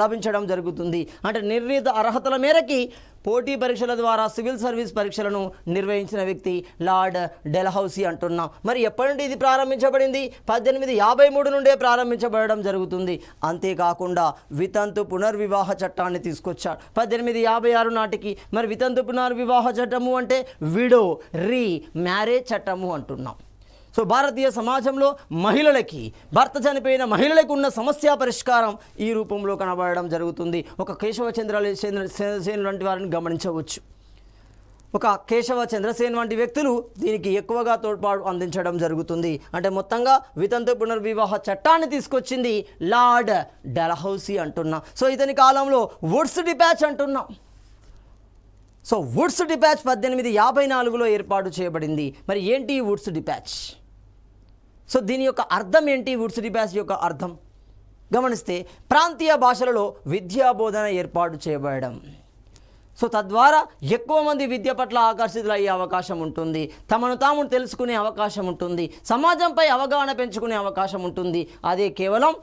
లభించడం జరుగుతుంది. అంటే నిర్ణీత అర్హతల మేరకి పోటీ పరీక్షల ద్వారా సివిల్ సర్వీస్ పరీక్షలను నిర్వహించిన వ్యక్తి లార్డ్ డెల్హౌసీ అంటున్నాం. మరి ఎప్పటి నుండి ఇది ప్రారంభించబడింది? 1853 నుండే ప్రారంభించబడడం జరుగుతుంది. అంతేకాకుండా వితంతు పునర్వివాహ చట్టాన్ని తీసుకొచ్చాడు 1856 నాటికి. మరి వితంతు పునర్వివాహ చట్టము అంటే విడో రీ మ్యారేజ్ చట్టము అంటున్నాం. సో భారతీయ సమాజంలో మహిళలకి, భర్త చనిపోయిన మహిళలకు ఉన్న సమస్య పరిష్కారం ఈ రూపంలో కనబడడం జరుగుతుంది. ఒక కేశవచంద్రసేన్ వంటి వారిని గమనించవచ్చు. ఒక కేశవచంద్రసేన్ వంటి వ్యక్తులు దీనికి ఎక్కువగా తోడ్పాటు అందించడం జరుగుతుంది. అంటే మొత్తంగా వితంతు పునర్వివాహ చట్టాన్ని తీసుకొచ్చింది లార్డ్ డెల్హౌసీ అంటున్నాం. సో ఇతని కాలంలో వుడ్స్ డిపాచ్ అంటున్నాం. సో వుడ్స్ డిపాచ్ 1854లో ఏర్పాటు చేయబడింది. మరి ఏంటి వుడ్స్ డిపాచ్? సో దీని యొక్క అర్థం ఏంటి? వుడ్స్ డిపాచ్ యొక్క అర్థం గమనిస్తే ప్రాంతీయ భాషలలో విద్యా బోధన ఏర్పాటు చేయబడడం. సో తద్వారా ఎక్కువ మంది విద్య పట్ల ఆకర్షితులయ్యే అవకాశం ఉంటుంది, తమను తాము తెలుసుకునే అవకాశం ఉంటుంది, సమాజంపై అవగాహన పెంచుకునే అవకాశం ఉంటుంది. అదే కేవలం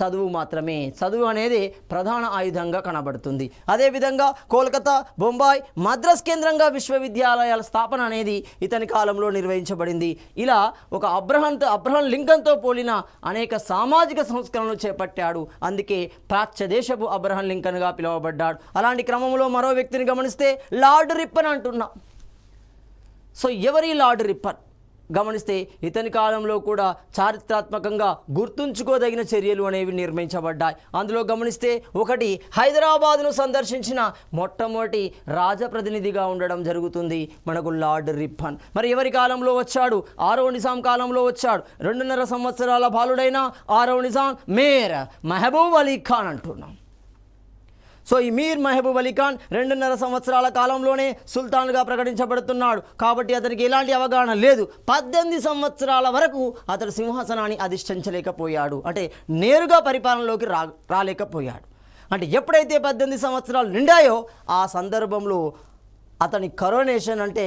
చదువు మాత్రమే. చదువు అనేది ప్రధాన ఆయుధంగా కనబడుతుంది. అదేవిధంగా కోల్కతా, బొంబాయి, మద్రాస్ కేంద్రంగా విశ్వవిద్యాలయాల స్థాపన అనేది ఇతని కాలంలో నిర్వహించబడింది. ఇలా ఒక అబ్రహం లింకన్తో పోలిన అనేక సామాజిక సంస్కరణలు చేపట్టాడు. అందుకే ప్రాచ్య దేశపు అబ్రహం లింకన్గా పిలువబడ్డాడు. అలాంటి క్రమంలో మరో వ్యక్తిని గమనిస్తే లార్డ్ రిప్పన్ అంటున్నాం. సో ఎవరి లార్డ్ రిప్పన్ గమనిస్తే ఇతని కాలంలో కూడా చారిత్రాత్మకంగా గుర్తుంచుకోదగిన చర్యలు అనేవి నిర్మించబడ్డాయి. అందులో గమనిస్తే 1 హైదరాబాద్ను సందర్శించిన మొట్టమొదటి రాజప్రతినిధిగా ఉండడం జరుగుతుంది మనకు లార్డ్ రిప్పన్. మరి ఎవరి కాలంలో వచ్చాడు? 6వ నిజాం కాలంలో వచ్చాడు. 2.5 సంవత్సరాల బాలుడైన 6వ నిజాం మేర్ మెహబూబ్ అలీ ఖాన్ అంటున్నాం. సో ఈ మీర్ మహబూబ్ అలీ ఖాన్ 2.5 సంవత్సరాల కాలంలోనే సుల్తాన్గా ప్రకటించబడుతున్నాడు. కాబట్టి అతనికి ఎలాంటి అవగాహన లేదు. 18 సంవత్సరాల వరకు అతడు సింహాసనాన్ని అధిష్ఠించలేకపోయాడు, అంటే నేరుగా పరిపాలనలోకి రాలేకపోయాడు. అంటే ఎప్పుడైతే 18 సంవత్సరాలు నిండాయో ఆ సందర్భంలో అతని కరోనేషన్, అంటే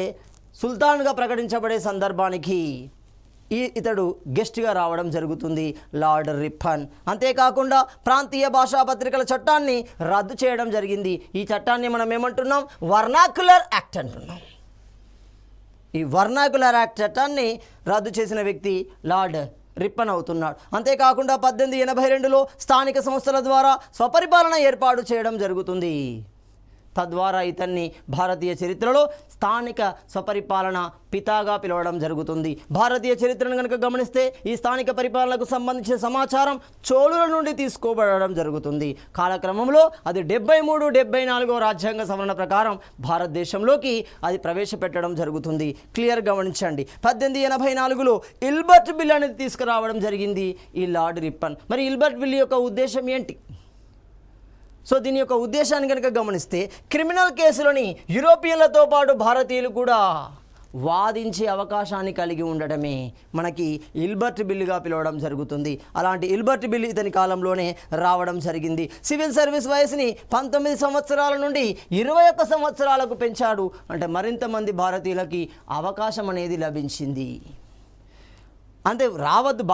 సుల్తాన్గా ప్రకటించబడే సందర్భానికి ఇతడు గెస్ట్గా రావడం జరుగుతుంది, లార్డ్ రిప్పన్. అంతేకాకుండా ప్రాంతీయ భాషా పత్రికల చట్టాన్ని రద్దు చేయడం జరిగింది. ఈ చట్టాన్ని మనం ఏమంటున్నాం? వర్నాక్యులర్ యాక్ట్ అంటున్నాం. ఈ వర్నాక్యులర్ యాక్ట్ చట్టాన్ని రద్దు చేసిన వ్యక్తి లార్డ్ రిప్పన్ అవుతున్నాడు. అంతేకాకుండా 1882లో స్థానిక సంస్థల ద్వారా స్వపరిపాలన ఏర్పాటు చేయడం జరుగుతుంది. తద్వారా ఇతన్ని భారతీయ చరిత్రలో స్థానిక స్వపరిపాలన పితాగా పిలవడం జరుగుతుంది. భారతీయ చరిత్రను కనుక గమనిస్తే ఈ స్థానిక పరిపాలనకు సంబంధించిన సమాచారం చోళుల నుండి తీసుకోబడడం జరుగుతుంది. కాలక్రమంలో అది 73-74 రాజ్యాంగ సవరణ ప్రకారం భారతదేశంలోకి అది ప్రవేశపెట్టడం జరుగుతుంది. క్లియర్ గమనించండి. 1884లో ఇల్బర్ట్ బిల్ అనేది తీసుకురావడం జరిగింది ఈ లార్డ్ రిప్పన్. మరి ఇల్బర్ట్ బిల్ యొక్క ఉద్దేశం ఏంటి? సో దీని యొక్క ఉద్దేశాన్ని కనుక గమనిస్తే క్రిమినల్ కేసులని యూరోపియన్లతో పాటు భారతీయులు కూడా వాదించే అవకాశాన్ని కలిగి ఉండడమే మనకి ఇల్బర్ట్ బిల్లుగా పిలవడం జరుగుతుంది. అలాంటి ఇల్బర్ట్ బిల్లు ఇతని కాలంలోనే రావడం జరిగింది. సివిల్ సర్వీస్ వయసుని 19 సంవత్సరాల నుండి 21 సంవత్సరాలకు పెంచాడు. అంటే మరింత మంది భారతీయులకి అవకాశం అనేది లభించింది. అంతే,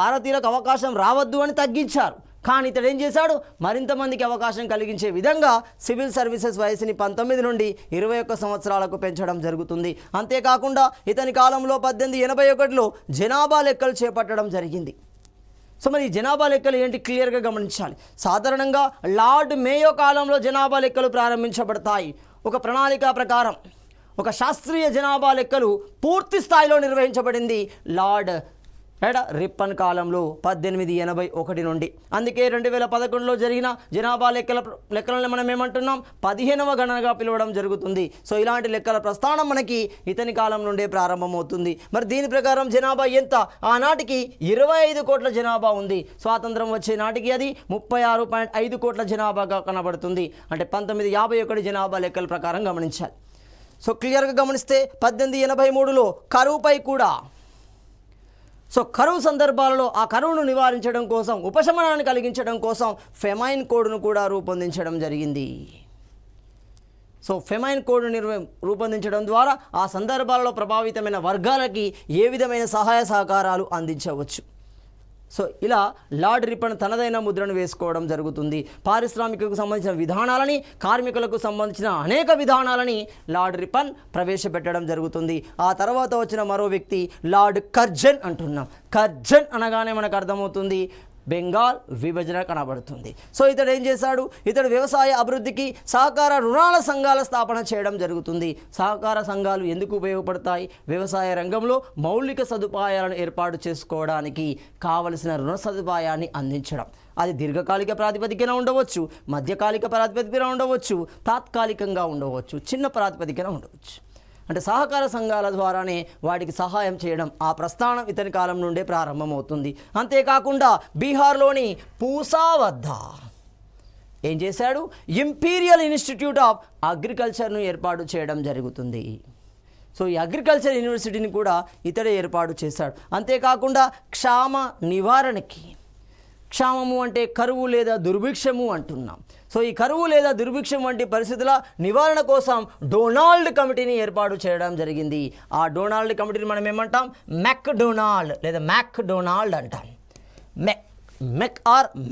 భారతీయులకు అవకాశం రావద్దు అని తగ్గించారు. కానీ ఇతడు ఏం చేశాడు? మరింత మందికి అవకాశం కలిగించే విధంగా సివిల్ సర్వీసెస్ వయసుని 19 నుండి 21 సంవత్సరాలకు పెంచడం జరుగుతుంది. అంతేకాకుండా ఇతని కాలంలో 1881లో జనాభా లెక్కలు చేపట్టడం జరిగింది. సో మరి ఈ జనాభా లెక్కలు ఏంటి క్లియర్గా గమనించాలి. సాధారణంగా లార్డ్ మేయో కాలంలో జనాభా లెక్కలు ప్రారంభించబడతాయి. ఒక ప్రణాళిక ప్రకారం ఒక శాస్త్రీయ జనాభా లెక్కలు పూర్తి స్థాయిలో నిర్వహించబడింది లార్డ్ రిప్పన్ కాలంలో 1881 నుండి. అందుకే 2011లో జరిగిన జనాభా లెక్కలను మనం ఏమంటున్నాం? 15వ గణనగా పిలవడం జరుగుతుంది. సో ఇలాంటి లెక్కల ప్రస్థానం మనకి ఇతని కాలం నుండే ప్రారంభమవుతుంది. మరి దీని ప్రకారం జనాభా ఎంత? ఆనాటికి 25 కోట్ల జనాభా ఉంది. స్వాతంత్రం వచ్చే నాటికి అది 36.5 కోట్ల జనాభాగా కనబడుతుంది. అంటే 1951 జనాభా లెక్కల ప్రకారం గమనించాలి. సో క్లియర్గా గమనిస్తే 1883లో కరువుపై కూడా, సో కరువు సందర్భాలలో ఆ కరువును నివారించడం కోసం, ఉపశమనాన్ని కలిగించడం కోసం ఫెమైన్ కోడ్ను కూడా రూపొందించడం జరిగింది. సో ఫెమైన్ కోడ్ను రూపొందించడం ద్వారా ఆ సందర్భాలలో ప్రభావితమైన వర్గాలకి ఏ విధమైన సహాయ సహకారాలు అందించవచ్చు. సో ఇలా లార్డ్ రిప్పన్ తనదైన ముద్రను వేసుకోవడం జరుగుతుంది. పారిశ్రామికకు సంబంధించిన విధానాలని, కార్మికులకు సంబంధించిన అనేక విధానాలని లార్డ్ రిప్పన్ ప్రవేశపెట్టడం జరుగుతుంది. ఆ తర్వాత వచ్చిన మరో వ్యక్తి లార్డ్ కర్జన్ అంటున్నాం. కర్జన్ అనగానే మనకు అర్థమవుతుంది బెంగాల్ విభజన కనబడుతుంది. సో ఇతడు ఏం చేశాడు? ఇతడు వ్యవసాయ అభివృద్ధికి సహకార రుణాల సంఘాల స్థాపన చేయడం జరుగుతుంది. సహకార సంఘాలు ఎందుకు ఉపయోగపడతాయి? వ్యవసాయ రంగంలో మౌలిక సదుపాయాలను ఏర్పాటు చేసుకోవడానికి కావలసిన రుణ సదుపాయాన్ని అందించడం. అది దీర్ఘకాలిక ప్రాతిపదికన ఉండవచ్చు, మధ్యకాలిక ప్రాతిపదికన ఉండవచ్చు, తాత్కాలికంగా ఉండవచ్చు, చిన్న ప్రాతిపదికన ఉండవచ్చు. అంటే సహకార సంఘాల ద్వారానే వాటికి సహాయం చేయడం ఆ ప్రస్థానం ఇతని కాలం నుండే ప్రారంభమవుతుంది. అంతేకాకుండా బీహార్లోని పూసా వద్ద ఏం చేశాడు? ఇంపీరియల్ ఇన్స్టిట్యూట్ ఆఫ్ అగ్రికల్చర్ను ఏర్పాటు చేయడం జరుగుతుంది. సో ఈ అగ్రికల్చర్ యూనివర్సిటీని కూడా ఇతడే ఏర్పాటు చేశాడు. అంతేకాకుండా క్షామ నివారణకి, క్షామము అంటే కరువు లేదా దుర్భిక్షము అంటున్నాం. సో ఈ కరువు లేదా దుర్భిక్షం వంటి పరిస్థితుల నివారణ కోసం డొనాల్డ్ కమిటీని ఏర్పాటు చేయడం జరిగింది. ఆ డొనాల్డ్ కమిటీని మనం ఏమంటాం? మెక్డొనాల్డ్ లేదా మ్యాక్డొనాల్డ్ అంటాం.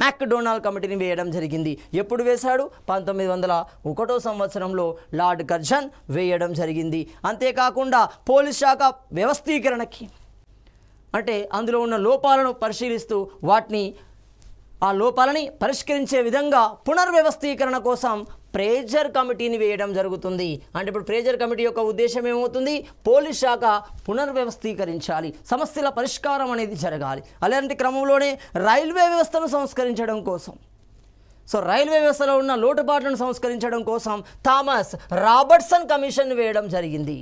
మ్యాక్డొనాల్డ్ కమిటీని వేయడం జరిగింది. ఎప్పుడు వేశాడు? 1901 సంవత్సరంలో లార్డ్ కర్జన్ వేయడం జరిగింది. అంతేకాకుండా పోలీస్ శాఖ వ్యవస్థీకరణకి, అంటే అందులో ఉన్న లోపాలను పరిశీలిస్తూ ఆ లోపాలని పరిష్కరించే విధంగా పునర్వ్యవస్థీకరణ కోసం ప్రేజర్ కమిటీని వేయడం జరుగుతుంది. అంటే ఇప్పుడు ప్రేజర్ కమిటీ యొక్క ఉద్దేశం ఏమవుతుంది? పోలీస్ శాఖ పునర్వ్యవస్థీకరించాలి, సమస్యల పరిష్కారం అనేది జరగాలి. అలాంటి క్రమంలోనే రైల్వే వ్యవస్థను సంస్కరించడం కోసం, సో రైల్వే వ్యవస్థలో ఉన్న లోటుపాట్లను సంస్కరించడం కోసం థామస్ రాబర్ట్సన్ కమిషన్ వేయడం జరిగింది.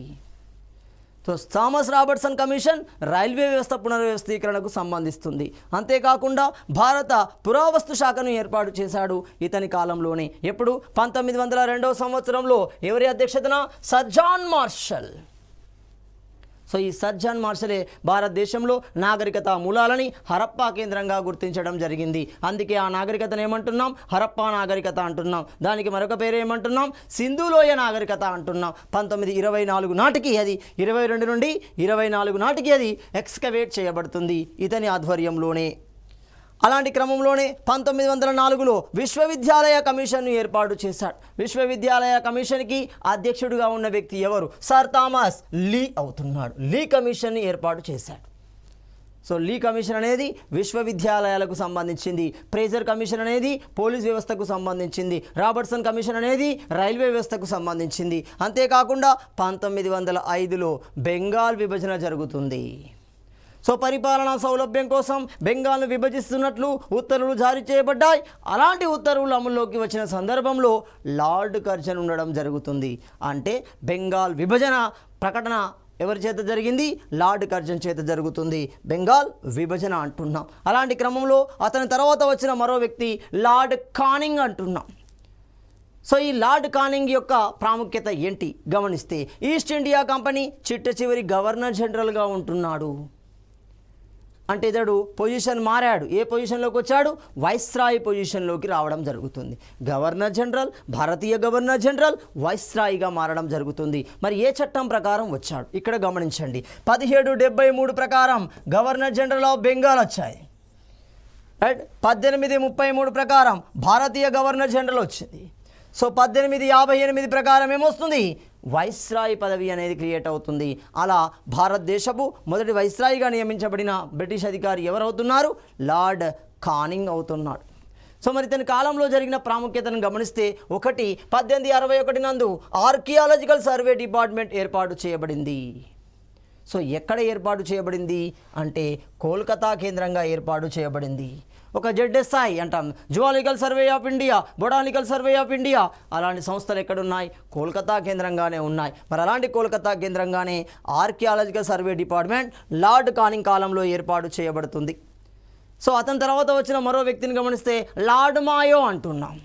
So so Thomas Robertson commission railway వ్యవస్థ పునర్వ్యవస్థీకరణకు సంబంధిస్తుంది. అంతేకాకుండా భారత పురావస్తు శాఖను ఏర్పాటు చేశాడు ఇతని కాలంలోనే. ఎప్పుడు? 1902 సంవత్సరంలో. ఎవరి అధ్యక్షతన? Sir John Marshall. సో ఈ సర్ జాన్ మార్షలే భారతదేశంలో నాగరికత మూలాలని హరప్పా కేంద్రంగా గుర్తించడం జరిగింది. అందుకే ఆ నాగరికతను ఏమంటున్నాం? హరప్పా నాగరికత అంటున్నాం. దానికి మరొక పేరు ఏమంటున్నాం? సింధులోయ నాగరికత అంటున్నాం. 1924 నాటికి అది 22 నుండి 24 నాటికి అది ఎక్స్కవేట్ చేయబడుతుంది ఇతని ఆధ్వర్యంలోనే. అలాంటి క్రమంలోనే 1904లో విశ్వవిద్యాలయ కమిషన్ను ఏర్పాటు చేశాడు. విశ్వవిద్యాలయ కమిషన్కి అధ్యక్షుడిగా ఉన్న వ్యక్తి ఎవరు? సర్ థామస్ లీ అవుతున్నాడు. లీ కమిషన్ని ఏర్పాటు చేశాడు. సో లీ కమిషన్ అనేది విశ్వవిద్యాలయాలకు సంబంధించింది. ఫ్రేజర్ కమిషన్ అనేది పోలీస్ వ్యవస్థకు సంబంధించింది. రాబర్ట్సన్ కమిషన్ అనేది రైల్వే వ్యవస్థకు సంబంధించింది. అంతేకాకుండా 1905లో బెంగాల్ విభజన జరుగుతుంది. సో పరిపాలనా సౌలభ్యం కోసం బెంగాల్ను విభజిస్తున్నట్లు ఉత్తర్వులు జారీ చేయబడ్డాయి. అలాంటి ఉత్తర్వులు అమల్లోకి వచ్చిన సందర్భంలో లార్డ్ కర్జన్ ఉండడం జరుగుతుంది. అంటే బెంగాల్ విభజన ప్రకటన ఎవరి చేత జరిగింది? లార్డ్ కర్జన్ చేత జరుగుతుంది. బెంగాల్ విభజన అంటున్నాం. అలాంటి క్రమంలో అతని తర్వాత వచ్చిన మరో వ్యక్తి లార్డ్ కానింగ్ అంటున్నాం. సో ఈ లార్డ్ కానింగ్ యొక్క ప్రాముఖ్యత ఏంటి గమనిస్తే, ఈస్ట్ ఇండియా కంపెనీ చిట్ట చివరి గవర్నర్ జనరల్గా ఉంటున్నాడు. అంటే ఇతడు పొజిషన్ మారాడు. ఏ పొజిషన్లోకి వచ్చాడు? వైస్రాయ్ పొజిషన్లోకి రావడం జరుగుతుంది. గవర్నర్ జనరల్, భారతీయ గవర్నర్ జనరల్ వైస్రాయ్గా మారడం జరుగుతుంది. మరి ఏ చట్టం ప్రకారం వచ్చాడు? ఇక్కడ గమనించండి. 1773 ప్రకారం గవర్నర్ జనరల్ ఆఫ్ బెంగాల్ వచ్చాయి. రైట్. 1833 ప్రకారం భారతీయ గవర్నర్ జనరల్ వచ్చింది. సో 1858 ప్రకారం ఏమొస్తుంది? వైస్రాయ్ పదవి అనేది క్రియేట్ అవుతుంది. అలా భారతదేశపు మొదటి వైస్రాయ్గా నియమించబడిన బ్రిటిష్ అధికారి ఎవరవుతున్నారు? లార్డ్ కానింగ్ అవుతున్నాడు. సో మరి ఇతని కాలంలో జరిగిన ప్రాముఖ్యతను గమనిస్తే, 1861 నందు ఆర్కియాలజికల్ సర్వే డిపార్ట్మెంట్ ఏర్పాటు చేయబడింది. సో ఎక్కడ ఏర్పాటు చేయబడింది అంటే కోల్కతా కేంద్రంగా ఏర్పాటు చేయబడింది. ఒక ZSI అంటాం, zoological survey of India, botanical survey of India. అలాంటి సంస్థలు ఎక్కడున్నాయి? కోల్కతా కేంద్రంగానే ఉన్నాయి. మరి అలాంటి కోల్కతా కేంద్రంగానే archaeological survey department Lord Canning కాలంలో ఏర్పాటు చేయబడుతుంది. సో అతని తర్వాత వచ్చిన మరో వ్యక్తిని గమనిస్తే లార్డ్ మాయో అంటున్నాం.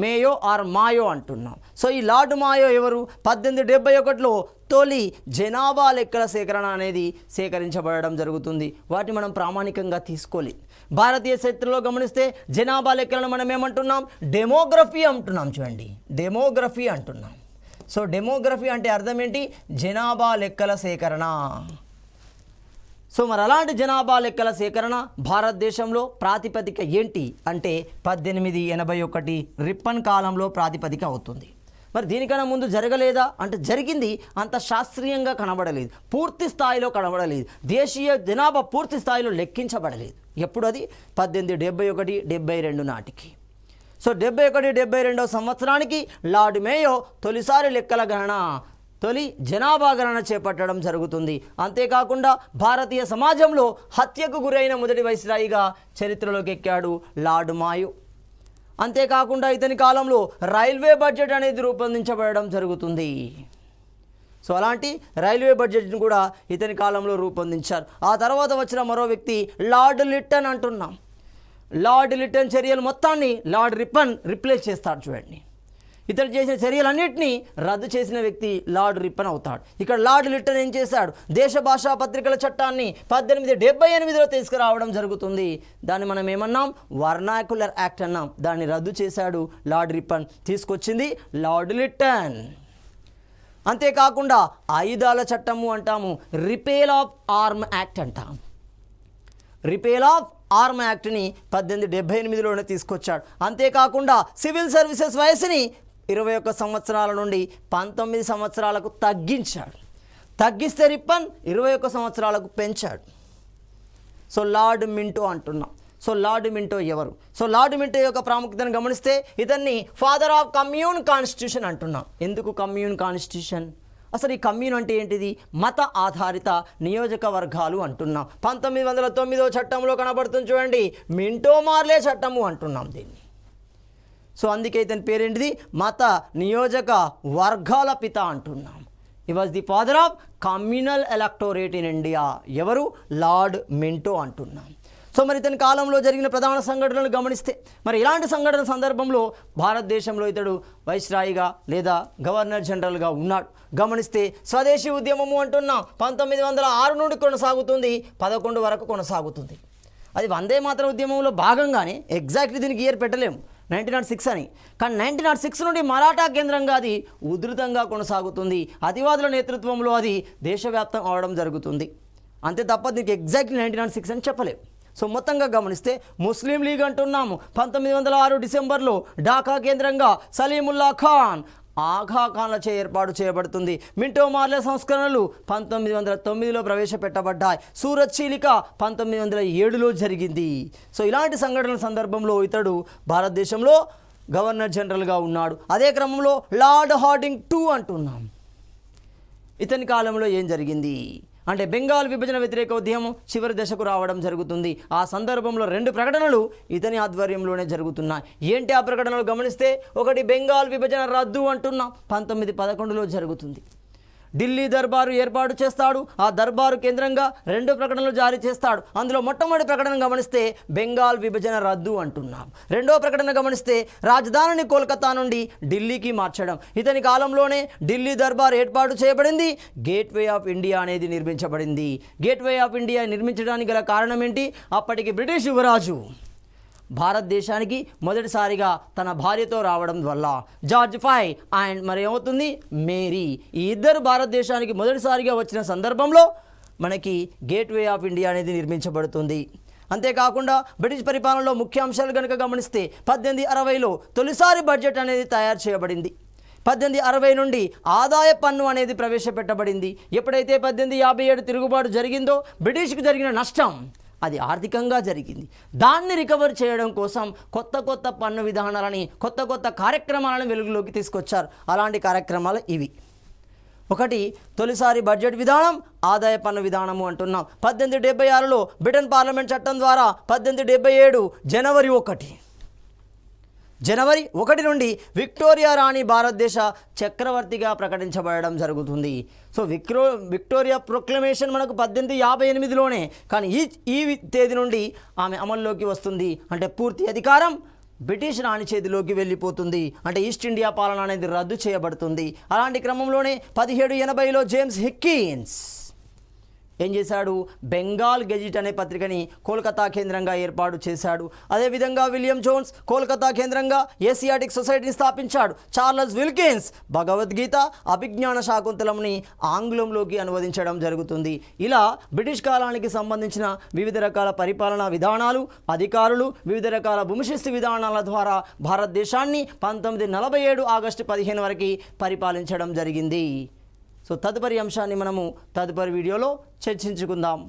మేయో ఆర్ మాయో అంటున్నాం. సో ఈ లార్డ్ మాయో ఎవరు? 1871లో తొలి జనాభా లెక్కల సేకరణ అనేది సేకరించబడడం జరుగుతుంది. వాటిని మనం ప్రామాణికంగా తీసుకోలేదు. భారతీయ చరిత్రలో గమనిస్తే జనాభా లెక్కలను మనం ఏమంటున్నాం? డెమోగ్రఫీ అంటున్నాం. చూడండి, డెమోగ్రఫీ అంటున్నాం. సో డెమోగ్రఫీ అంటే అర్థం ఏంటి? జనాభా లెక్కల సేకరణ. సో మరి అలాంటి జనాభా లెక్కల సేకరణ భారతదేశంలో ప్రాతిపదిక ఏంటి అంటే 1881 రిప్పన్ కాలంలో ప్రాతిపదిక అవుతుంది. మరి దీనికన్నా ముందు జరగలేదా అంటే జరిగింది. అంత శాస్త్రీయంగా కనబడలేదు, పూర్తి స్థాయిలో కనబడలేదు. దేశీయ జనాభా పూర్తి స్థాయిలో లెక్కించబడలేదు. ఎప్పుడు? అది 1871, 72 నాటికి. సో 71, 72 సంవత్సరానికి లార్డ్ మేయో తొలిసారి లెక్కల గణన, తొలి జనాభా గణన చేపట్టడం జరుగుతుంది. అంతేకాకుండా భారతీయ సమాజంలో హత్యకు గురైన మొదటి వైస్రాయిగా చరిత్రలోకి ఎక్కాడు లార్డ్ మాయో. అంతేకాకుండా ఇతని కాలంలో రైల్వే బడ్జెట్ అనేది రూపొందించబడడం జరుగుతుంది. సో అలాంటి రైల్వే బడ్జెట్ను కూడా ఇతని కాలంలో రూపొందించారు. ఆ తర్వాత వచ్చిన మరో వ్యక్తి లార్డ్ లిట్టన్ అంటున్నాం. లార్డ్ లిట్టన్ చర్యలు మొత్తాన్ని లార్డ్ రిప్పన్ రిప్లేస్ చేస్తాడు. చూడండి, ఇతడు చేసిన చర్యలన్నింటినీ రద్దు చేసిన వ్యక్తి లార్డ్ రిప్పన్ అవుతాడు. ఇక్కడ లార్డ్ లిట్టన్ ఏం చేశాడు? దేశ భాషా పత్రికల చట్టాన్ని 1878లో తీసుకురావడం జరుగుతుంది. దాన్ని మనం ఏమన్నాం? వర్నాక్యులర్ యాక్ట్ అన్నాం. దాన్ని రద్దు చేశాడు లార్డ్ రిప్పన్. తీసుకొచ్చింది లార్డ్ లిట్టన్. అంతేకాకుండా ఆయుధాల చట్టము అంటాము, రిపేల్ ఆఫ్ ఆర్మ్ యాక్ట్ అంటాం. రిపేల్ ఆఫ్ ఆర్మ్ యాక్ట్ని 1878లోనే తీసుకొచ్చాడు. అంతేకాకుండా సివిల్ సర్వీసెస్ వయసుని 21 సంవత్సరాల నుండి 19 సంవత్సరాలకు తగ్గించాడు. తగ్గిస్తే రిప్పన్ 21 సంవత్సరాలకు పెంచాడు. సో లార్డ్ మింటో అంటున్నాం. సో లార్డ్ మింటో ఎవరు? సో లార్డ్ మింటో యొక్క ప్రాముఖ్యతను గమనిస్తే ఇతన్ని ఫాదర్ ఆఫ్ కమ్యూన్ కాన్స్టిట్యూషన్ అంటున్నాం. ఎందుకు కమ్యూన్ కాన్స్టిట్యూషన్? అసలు ఈ కమ్యూన్ అంటే ఏంటిది? మత ఆధారిత నియోజకవర్గాలు అంటున్నాం. 1909 చట్టంలో కనబడుతుంది. చూడండి, మింటో మార్లే చట్టము అంటున్నాం దీన్ని. సో అందుకే ఇతని పేరేంటిది? మత నియోజక వర్గాల పిత అంటున్నాం. ఈ was the father of communal electorate in India. ఎవరు? లార్డ్ మింటో అంటున్నాం. సో మరి ఇతని కాలంలో జరిగిన ప్రధాన సంఘటనలు గమనిస్తే మరి ఇలాంటి సంఘటన సందర్భంలో భారతదేశంలో ఇతడు వైస్రాయిగా లేదా గవర్నర్ జనరల్గా ఉన్నాడు. గమనిస్తే స్వదేశీ ఉద్యమము అంటున్నాం 1906 నుండి కొనసాగుతుంది, 11 వరకు కొనసాగుతుంది. అది వందే మాతరం ఉద్యమంలో భాగంగానే, ఎగ్జాక్ట్లీ దీనికి ఇయర్ పెట్టలేము 1906 అని, కానీ 1906 నుండి మరాఠా కేంద్రంగా అది ఉధృతంగా కొనసాగుతుంది. అతివాదుల నేతృత్వంలో అది దేశవ్యాప్తం అవడం జరుగుతుంది. అంతే తప్ప దీనికి ఎగ్జాక్ట్లీ 1906 అని చెప్పలేము. సో మొత్తంగా గమనిస్తే ముస్లిం లీగ్ అంటున్నాము 1906 డిసెంబర్లో ఢాకా కేంద్రంగా సలీముల్లా ఖాన్, ఆఘా ఖాన్లచే ఏర్పాటు చేయబడుతుంది. మింటో మార్లే సంస్కరణలు 1909లో ప్రవేశపెట్టబడ్డాయి. సూరత్ చీలిక 1907లో జరిగింది. సో ఇలాంటి సంఘటనల సందర్భంలో ఇతడు భారతదేశంలో గవర్నర్ జనరల్గా ఉన్నాడు. అదే క్రమంలో లార్డ్ హార్డింగ్ II అంటున్నాం. ఇతని కాలంలో ఏం జరిగింది అంటే బెంగాల్ విభజన వ్యతిరేక ఉద్యమం చివరి దశకు రావడం జరుగుతుంది. ఆ సందర్భంలో 2 ప్రకటనలు ఇతని ఆధ్వర్యంలోనే జరుగుతున్నాయి. ఏంటి ఆ ప్రకటనలు గమనిస్తే, ఒకటి బెంగాల్ విభజన రద్దు అంటున్నాం 1911లో జరుగుతుంది. ఢిల్లీ దర్బారు ఏర్పాటు చేస్తాడు. ఆ దర్బారు కేంద్రంగా 2 ప్రకటనలు జారీ చేస్తాడు. అందులో మొట్టమొదటి ప్రకటన గమనిస్తే బెంగాల్ విభజన రద్దు అంటున్నాం. రెండో ప్రకటన గమనిస్తే రాజధానిని కోల్కతా నుండి ఢిల్లీకి మార్చడం. ఇతని కాలంలోనే ఢిల్లీ దర్బార్ ఏర్పాటు చేయబడింది. గేట్వే ఆఫ్ ఇండియా అనేది నిర్మించబడింది. గేట్వే ఆఫ్ ఇండియా నిర్మించడానికి గల కారణం ఏంటి? అప్పటికి బ్రిటిష్ యువరాజు భారతదేశానికి మొదటిసారిగా తన భార్యతో రావడం వల్ల జార్జ్ ఫై అండ్ మరి ఏమవుతుంది మేరీ, ఈ ఇద్దరు భారతదేశానికి మొదటిసారిగా వచ్చిన సందర్భంలో మనకి గేట్వే ఆఫ్ ఇండియా అనేది నిర్మించబడుతుంది. అంతేకాకుండా బ్రిటిష్ పరిపాలనలో ముఖ్య అంశాలు కనుక గమనిస్తే 1860లో తొలిసారి బడ్జెట్ అనేది తయారు చేయబడింది. 1860 నుండి ఆదాయ పన్ను అనేది ప్రవేశపెట్టబడింది. ఎప్పుడైతే 1857 తిరుగుబాటు జరిగిందో బ్రిటిష్కి జరిగిన నష్టం అది ఆర్థికంగా జరిగింది. దాన్ని రికవర్ చేయడం కోసం కొత్త పన్ను విధానాలని, కొత్త కార్యక్రమాలను వెలుగులోకి తీసుకొచ్చారు. అలాంటి కార్యక్రమాలు ఇవి. ఒకటి తొలిసారి బడ్జెట్ విధానం, ఆదాయ పన్ను విధానము అంటున్నాం. 1876లో బ్రిటన్ పార్లమెంట్ చట్టం ద్వారా 1877 జనవరి 1 నుండి విక్టోరియా రాణి భారతదేశ చక్రవర్తిగా ప్రకటించబడడం జరుగుతుంది. సో విక్టోరియా ప్రొక్లమేషన్ మనకు 1858లోనే, కానీ ఈ తేదీ నుండి ఆమె అమల్లోకి వస్తుంది. అంటే పూర్తి అధికారం బ్రిటిష్ రాణి చేతిలోకి వెళ్ళిపోతుంది. అంటే ఈస్ట్ ఇండియా పాలన అనేది రద్దు చేయబడుతుంది. అలాంటి క్రమంలోనే 1780లో జేమ్స్ హిక్కిన్స్ ఏం చేశాడు? బెంగాల్ గెజిట్ అనే పత్రికని కోల్కతా కేంద్రంగా ఏర్పాటు చేశాడు. అదేవిధంగా విలియం జోన్స్ కోల్కతా కేంద్రంగా ఏసియాటిక్ సొసైటీని స్థాపించాడు. చార్లెస్ విల్కిన్స్ భగవద్గీత, అభిజ్ఞాన శాకుంతలంని ఆంగ్లంలోకి అనువదించడం జరుగుతుంది. ఇలా బ్రిటిష్ కాలానికి సంబంధించిన వివిధ రకాల పరిపాలనా విధానాలు, అధికారులు, వివిధ రకాల భూమిశిస్తు విధానాల ద్వారా భారతదేశాన్ని 1947 ఆగస్టు 15 వరకు పరిపాలించడం జరిగింది. సో తదుపరి అంశాన్ని మనము తదుపరి వీడియోలో చర్చించుకుందాం.